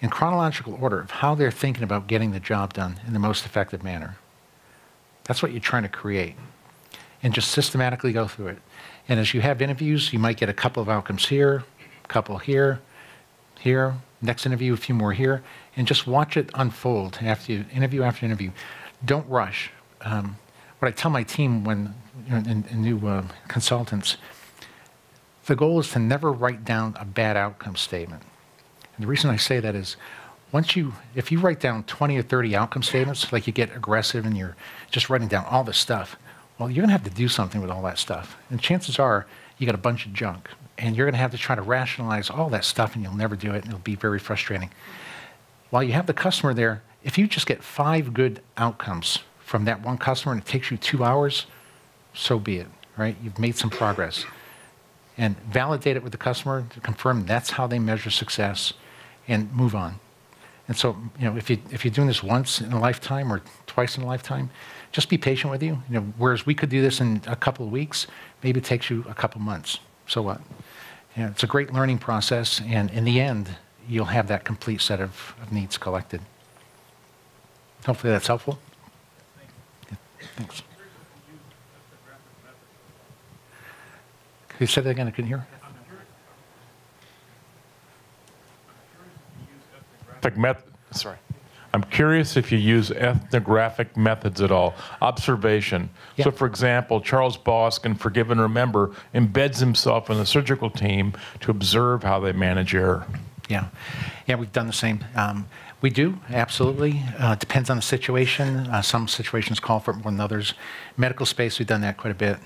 B: in chronological order of how they're thinking about getting the job done in the most effective manner. That's what you're trying to create. And just systematically go through it. And as you have interviews, you might get a couple of outcomes here, a couple here, here, next interview, a few more here, and just watch it unfold after interview. Don't rush. What I tell my team when in new consultants, the goal is to never write down a bad outcome statement. And the reason I say that is, if you write down 20 or 30 outcome statements, like you get aggressive and you're just writing down all this stuff, well, you're going to have to do something with all that stuff. And chances are you got a bunch of junk. And you're going to have to try to rationalize all that stuff, and you'll never do it, and it'll be very frustrating. While you have the customer there, if you just get 5 good outcomes from that one customer and it takes you 2 hours, so be it, right? You've made some progress. And validate it with the customer to confirm that's how they measure success, and move on. And so, if you're doing this once in a lifetime or twice in a lifetime, just be patient with you. Whereas we could do this in a couple of weeks, maybe it takes you a couple months. So what? It's a great learning process, and in the end, you'll have that complete set of needs collected. Hopefully that's helpful. Yeah, thanks. Can you say that again? I couldn't hear.
Q: Sorry. I'm curious if you use ethnographic methods at all. Observation. Yeah. So, for example, Charles Boskin, Forgive and Remember, embeds himself in the surgical team to observe how they manage error.
B: Yeah, we've done the same. We do, absolutely. Depends on the situation. Some situations call for it more than others. Medical space, we've done that quite a bit.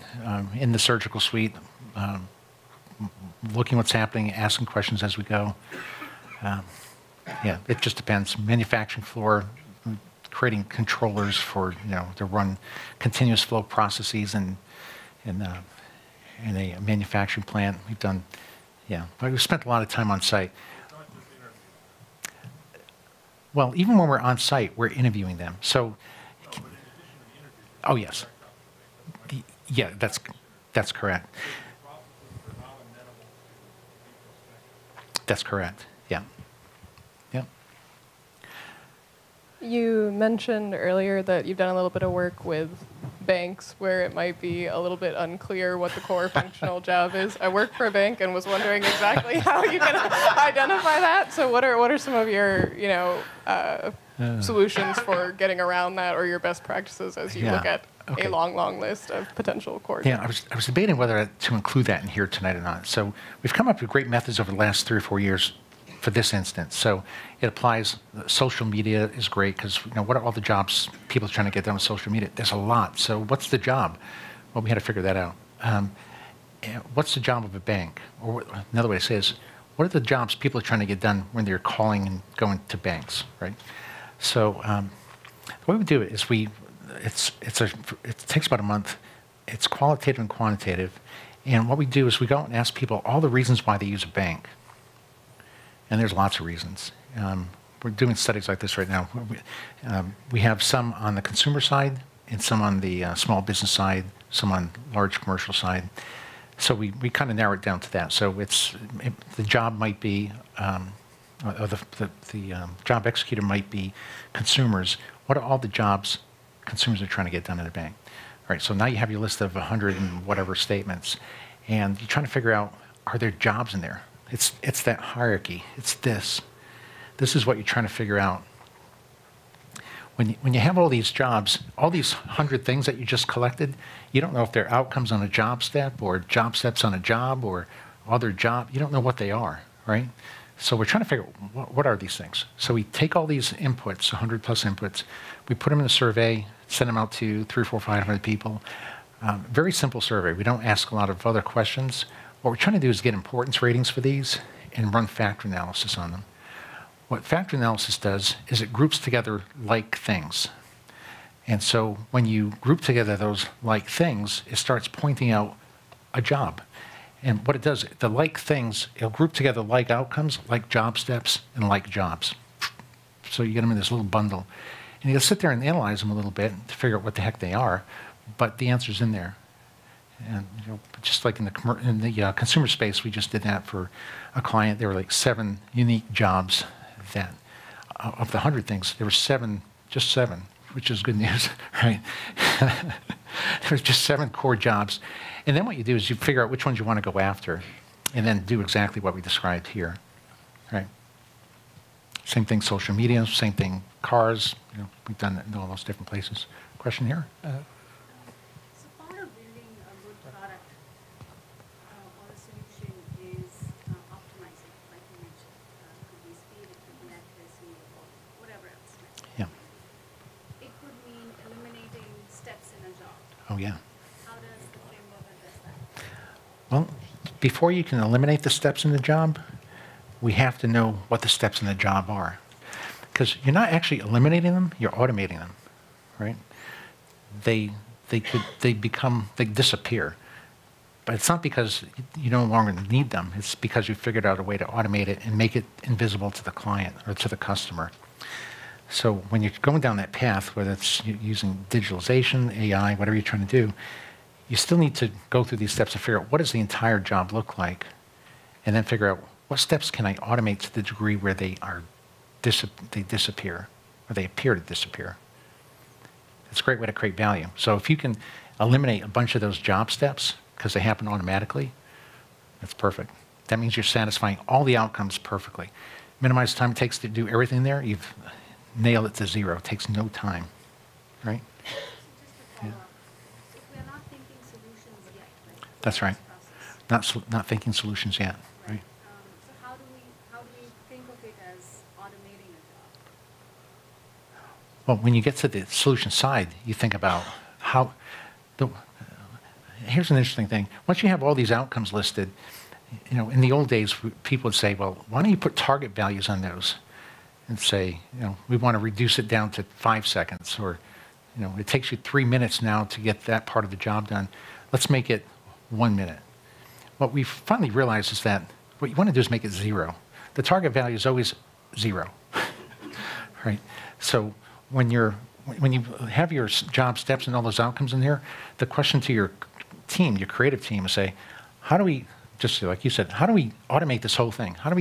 B: In the surgical suite, looking what's happening, asking questions as we go. Yeah, it just depends. Manufacturing floor, creating controllers for to run continuous flow processes in a manufacturing plant. We've done, but we've spent a lot of time on site. Well, even when we're on site, we're interviewing them. So, oh yes, yeah, that's correct. That's correct. Yeah.
R: You mentioned earlier that you've done a little bit of work with banks where it might be a little bit unclear what the core functional job is. I work for a bank and was wondering exactly how you can identify that. So what are some of your solutions for getting around that, or your best practices as you look at a long list of potential core jobs?
B: I was debating whether to include that in here tonight or not. So we've come up with great methods over the last 3 or 4 years for this instance. So it applies. Social media is great because what are all the jobs people are trying to get done with social media? There's a lot. So what's the job? Well, we had to figure that out. What's the job of a bank? Or another way to say is, what are the jobs people are trying to get done when they're calling and going to banks, right? So the way we do it is it takes about a month. It's qualitative and quantitative. And what we do is we go out and ask people all the reasons why they use a bank. And there's lots of reasons. We're doing studies like this right now. We have some on the consumer side and some on the small business side, some on large commercial side. So we kind of narrow it down to that. So the job might be, or the job executor might be consumers. What are all the jobs consumers are trying to get done at a bank? All right, so now you have your list of 100 and whatever statements, and you're trying to figure out, are there jobs in there? It's that hierarchy. It's this. This is what you're trying to figure out. when you have all these jobs, all these 100 things that you just collected, you don't know if they're outcomes on a job step or job steps on a job or other job. You don't know what they are, right? So we're trying to figure out what are these things. So we take all these inputs, 100 plus inputs, we put them in a survey, send them out to 300, 400, 500 people. Very simple survey. We don't ask a lot of other questions. What we're trying to do is get importance ratings for these and run factor analysis on them. What factor analysis does is it groups together like things. And so when you group together those like things, it starts pointing out a job. And what it does, the like things, it'll group together like outcomes, like job steps, and like jobs. So you get them in this little bundle. And you'll sit there and analyze them a little bit to figure out what the heck they are, but the answer's in there. And just like in the consumer space, we just did that for a client. There were like 7 unique jobs that, of the 100 things, there were 7, just 7, which is good news, right? There was just 7 core jobs. And then what you do is you figure out which ones you want to go after and then do exactly what we described here, right? Same thing, social media, same thing, cars. We've done that in all those different places. Question here?
S: So part of building a good product or a solution is optimizing, like you mentioned. It could be speed, it could be accuracy, or whatever else. Right?
B: Yeah.
S: It could mean eliminating steps in a job.
B: Oh, yeah.
S: How does the framework address that?
B: Well, before you can eliminate the steps in the job, we have to know what the steps in the job are. Because you're not actually eliminating them, you're automating them, right? They disappear. But it's not because you no longer need them, it's because you figured out a way to automate it and make it invisible to the client or to the customer. So when you're going down that path, whether it's using digitalization, AI, whatever you're trying to do, you still need to go through these steps to figure out what does the entire job look like, and then figure out what steps can I automate to the degree where they disappear, or they appear to disappear. It's a great way to create value. So if you can eliminate a bunch of those job steps because they happen automatically, that's perfect. That means you're satisfying all the outcomes perfectly. Minimize the time it takes to do everything there, you've nailed it to 0. It takes no time, right? Yeah.
S: If we're not thinking solutions yet, right?
B: That's right. Not thinking solutions yet, right?
S: So how do we think of it as automating a job?
B: Well, when you get to the solution side, you think about how here's an interesting thing. Once you have all these outcomes listed, in the old days, people would say, well, why don't you put target values on those and say, we want to reduce it down to 5 seconds, or, it takes you 3 minutes now to get that part of the job done. Let's make it 1 minute. What we finally realized is that what you want to do is make it 0. The target value is always 0, right? So when you have your job steps and all those outcomes in there, the question to your team, your creative team, is say, how do we, just like you said, how do we automate this whole thing? How do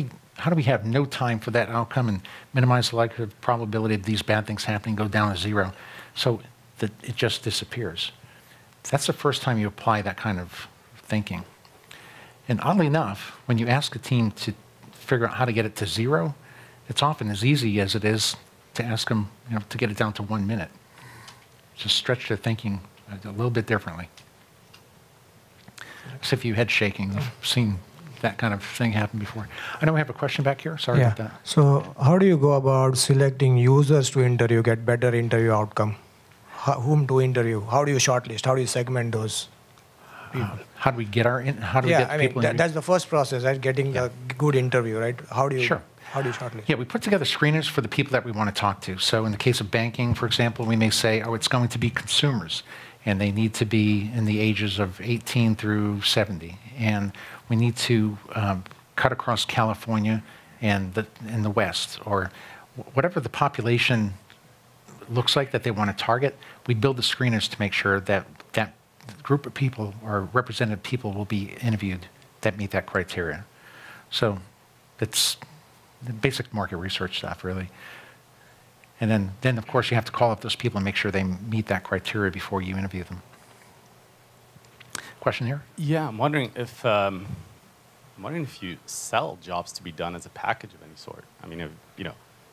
B: we have no time for that outcome and minimize the likelihood probability of these bad things happening, go down to 0, so that it just disappears? That's the first time you apply that kind of thinking. And oddly enough, when you ask a team to figure out how to get it to 0, it's often as easy as it is to ask them to get it down to 1 minute. Just stretch their thinking a little bit differently. As if you head shaking, you've seen that kind of thing happen before. I know we have a question back here. Sorry about that.
T: So how do you go about selecting users to interview, get better interview outcome? Whom to interview? How do you shortlist? How do you segment those people?
B: How do we get people?
T: That's the first process, right? Getting a good interview, right? How do you shortlist?
B: Yeah, we put together screeners for the people that we want to talk to. So in the case of banking, for example, we may say, it's going to be consumers, and they need to be in the ages of 18 through 70. And we need to cut across California and the West, or whatever the population looks like that they want to target. We build the screeners to make sure that that group of people or represented people will be interviewed that meet that criteria. So it's the basic market research stuff, really. And then of course, you have to call up those people and make sure they meet that criteria before you interview them. Question here?
E: Yeah, I'm wondering if you sell jobs to be done as a package of any sort. I mean,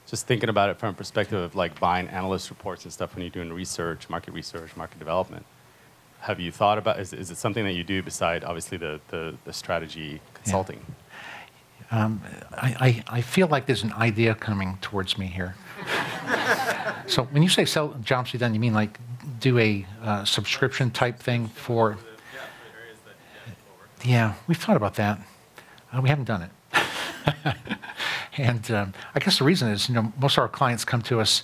E: just thinking about it from a perspective of like buying analyst reports and stuff when you're doing research, market development. Have you thought about, is it something that you do beside obviously the strategy consulting?
B: Yeah. I feel like there's an idea coming towards me here. So when you say sell jobs to be done, you mean like do a subscription type thing for? Yeah, we've thought about that. We haven't done it. And I guess the reason is, most of our clients come to us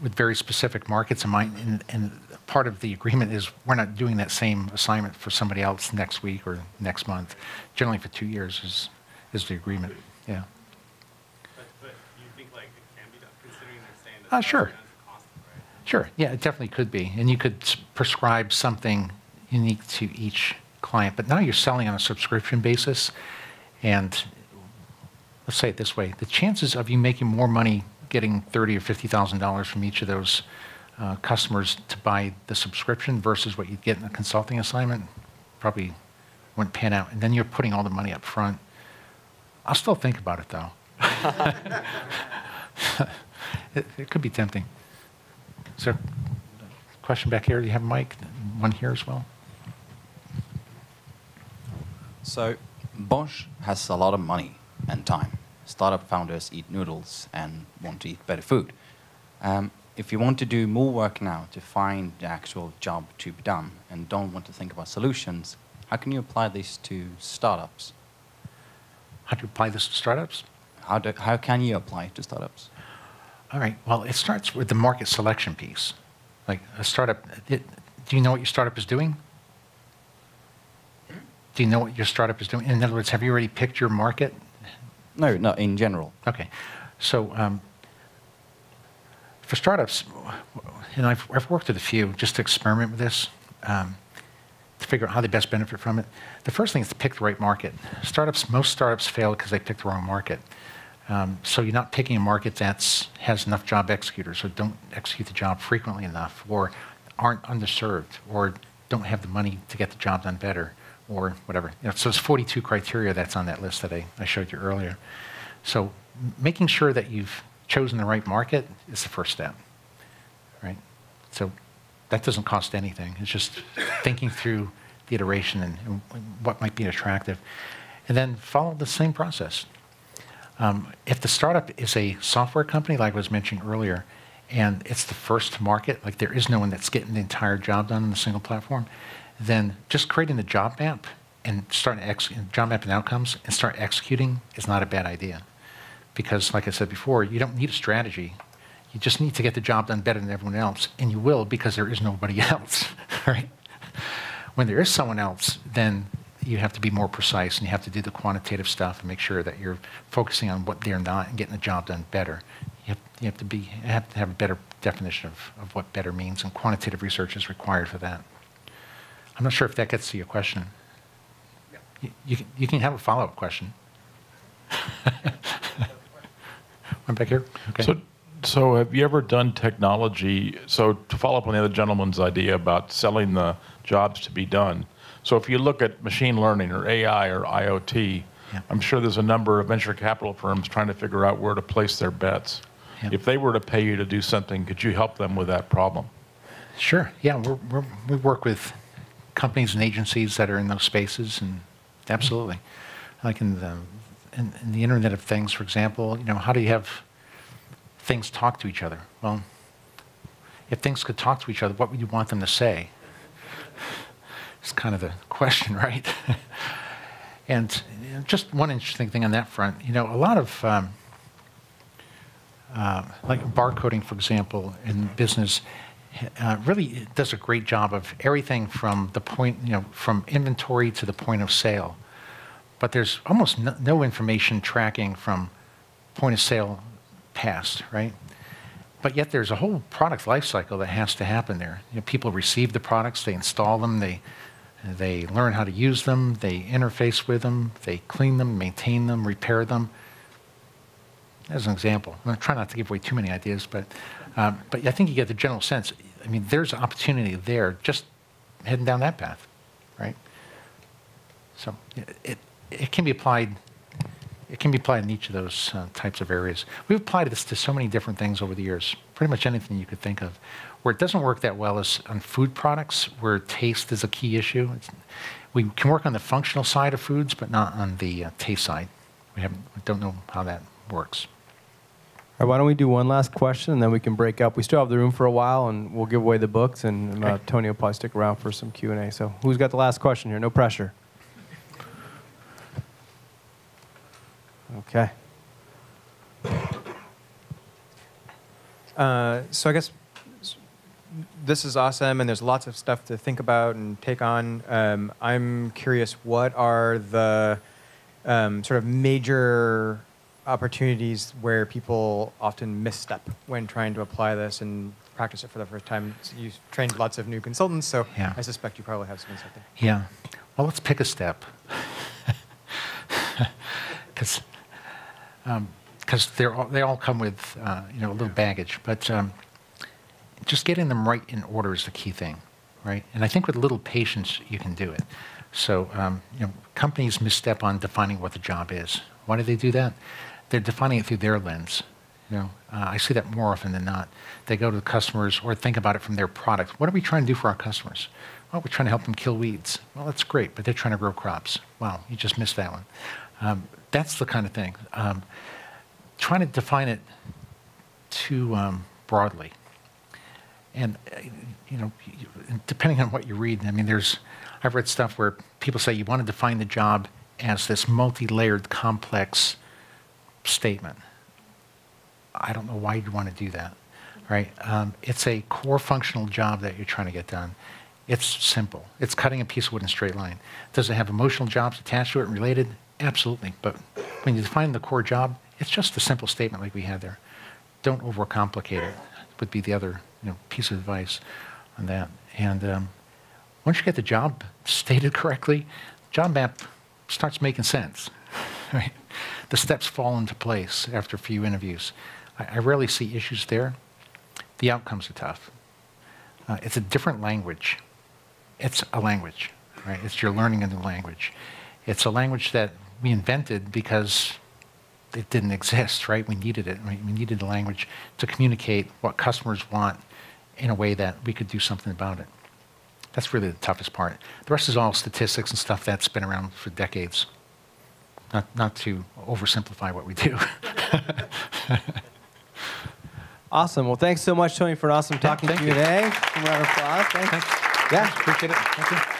B: with very specific markets in mind, and part of the agreement is we're not doing that same assignment for somebody else next week or next month. Generally for 2 years is the agreement, yeah.
E: But you think like it can be done, considering they're saying that
B: Sure.
E: Constant, right?
B: Sure, yeah, it definitely could be. And you could prescribe something unique to each client, but now you're selling on a subscription basis, and let's say it this way, the chances of you making more money getting $30,000 or $50,000 from each of those customers to buy the subscription versus what you'd get in a consulting assignment probably wouldn't pan out. And then you're putting all the money up front. I'll still think about it, though. It could be tempting. Is there a question back here? Do you have a mic? One here as well?
U: So Bosch has a lot of money and time. Startup founders eat noodles and want to eat better food. If you want to do more work now to find the actual job to be done and don't want to think about solutions, how can you apply this to startups?
B: How do you apply this to startups?
U: How can you apply it to startups?
B: All right. Well, it starts with the market selection piece. Like a startup, do you know what your startup is doing? Do you know what your startup is doing? In other words, have you already picked your market?
U: No, in general.
B: Okay. So for startups, and I've worked with a few just to experiment with this, to figure out how they best benefit from it. The first thing is to pick the right market. Most startups fail because they pick the wrong market. So you're not picking a market that has enough job executors, or don't execute the job frequently enough, or aren't underserved, or don't have the money to get the job done better, or whatever. So it's 42 criteria that's on that list that I showed you earlier. So making sure that you've chosen the right market is the first step, right? So that doesn't cost anything. It's just thinking through the iteration and what might be attractive. And then follow the same process. If the startup is a software company, like I was mentioning earlier, and it's the first to market, like there is no one that's getting the entire job done on a single platform, then just creating the job map and job map and outcomes and start executing is not a bad idea. Because like I said before, you don't need a strategy. You just need to get the job done better than everyone else, and you will because there is nobody else, right? When there is someone else, then you have to be more precise, and you have to do the quantitative stuff and make sure that you're focusing on what they're not and getting the job done better. You have to have a better definition of what better means, and quantitative research is required for that. I'm not sure if that gets to your question. You can have a follow-up question. One back here. Okay.
Q: So have you ever done technology? So to follow up on the other gentleman's idea about selling the jobs to be done. So if you look at machine learning or AI or IoT, yeah. I'm sure there's a number of venture capital firms trying to figure out where to place their bets. Yeah. If they were to pay you to do something, could you help them with that problem?
B: Sure. Yeah, we work with companies and agencies that are in those spaces, and absolutely. Like in the Internet of Things, for example, how do you have things talk to each other? Well, if things could talk to each other, what would you want them to say? It's kind of the question, right? And just one interesting thing on that front, a lot of, like barcoding, for example, in business, really does a great job of everything from the point, from inventory to the point of sale. But there's almost no information tracking from point of sale past, right? But yet there's a whole product life cycle that has to happen there. People receive the products, they install them, they learn how to use them, they interface with them, they clean them, maintain them, repair them. As an example, I'm trying not to give away too many ideas, but I think you get the general sense. I mean, there's opportunity there just heading down that path, right? So it can be applied it can be applied in each of those types of areas. We've applied this to so many different things over the years, pretty much anything you could think of. Where it doesn't work that well is on food products, where taste is a key issue. We can work on the functional side of foods, but not on the taste side. We don't know how that works.
A: All right, why don't we do one last question, and then we can break up. We still have the room for a while, and we'll give away the books, and Tony will probably stick around for some Q&A. So who's got the last question here? No pressure. Okay.
V: So I guess this is awesome, and there's lots of stuff to think about and take on. I'm curious, what are the sort of major opportunities where people often misstep when trying to apply this and practice it for the first time? So you've trained lots of new consultants, so I suspect you probably have some insight there.
B: Yeah. Well, let's pick a step. Because they all come with a little baggage, but just getting them right in order is the key thing, right? And I think with a little patience you can do it. So companies misstep on defining what the job is. Why do they do that? They're defining it through their lens. I see that more often than not. They go to the customers or think about it from their product. What are we trying to do for our customers? Well, we're trying to help them kill weeds. Well, that's great, but they're trying to grow crops. Wow, you just missed that one. That's the kind of thing. Trying to define it too broadly. And, depending on what you read, I mean, I've read stuff where people say you want to define the job as this multi-layered, complex statement. I don't know why you'd want to do that, right? It's a core functional job that you're trying to get done. It's simple. It's cutting a piece of wood in a straight line. Does it have emotional jobs attached to it and related? Absolutely. But when you define the core job, it's just a simple statement like we had there. Don't overcomplicate it, would be the other piece of advice on that. And once you get the job stated correctly, job map starts making sense. Right? The steps fall into place after a few interviews. I rarely see issues there. The outcomes are tough. It's a different language. It's a language, right? You're learning a new language. It's a language that we invented because it didn't exist, right? We needed it. Right? We needed a language to communicate what customers want in a way that we could do something about it. That's really the toughest part. The rest is all statistics and stuff that's been around for decades. Not to oversimplify what we do.
A: Awesome. Well, thanks so much, Tony, for an awesome talking to you today. Round of applause. Thanks. Yeah,
B: appreciate it. Thank you.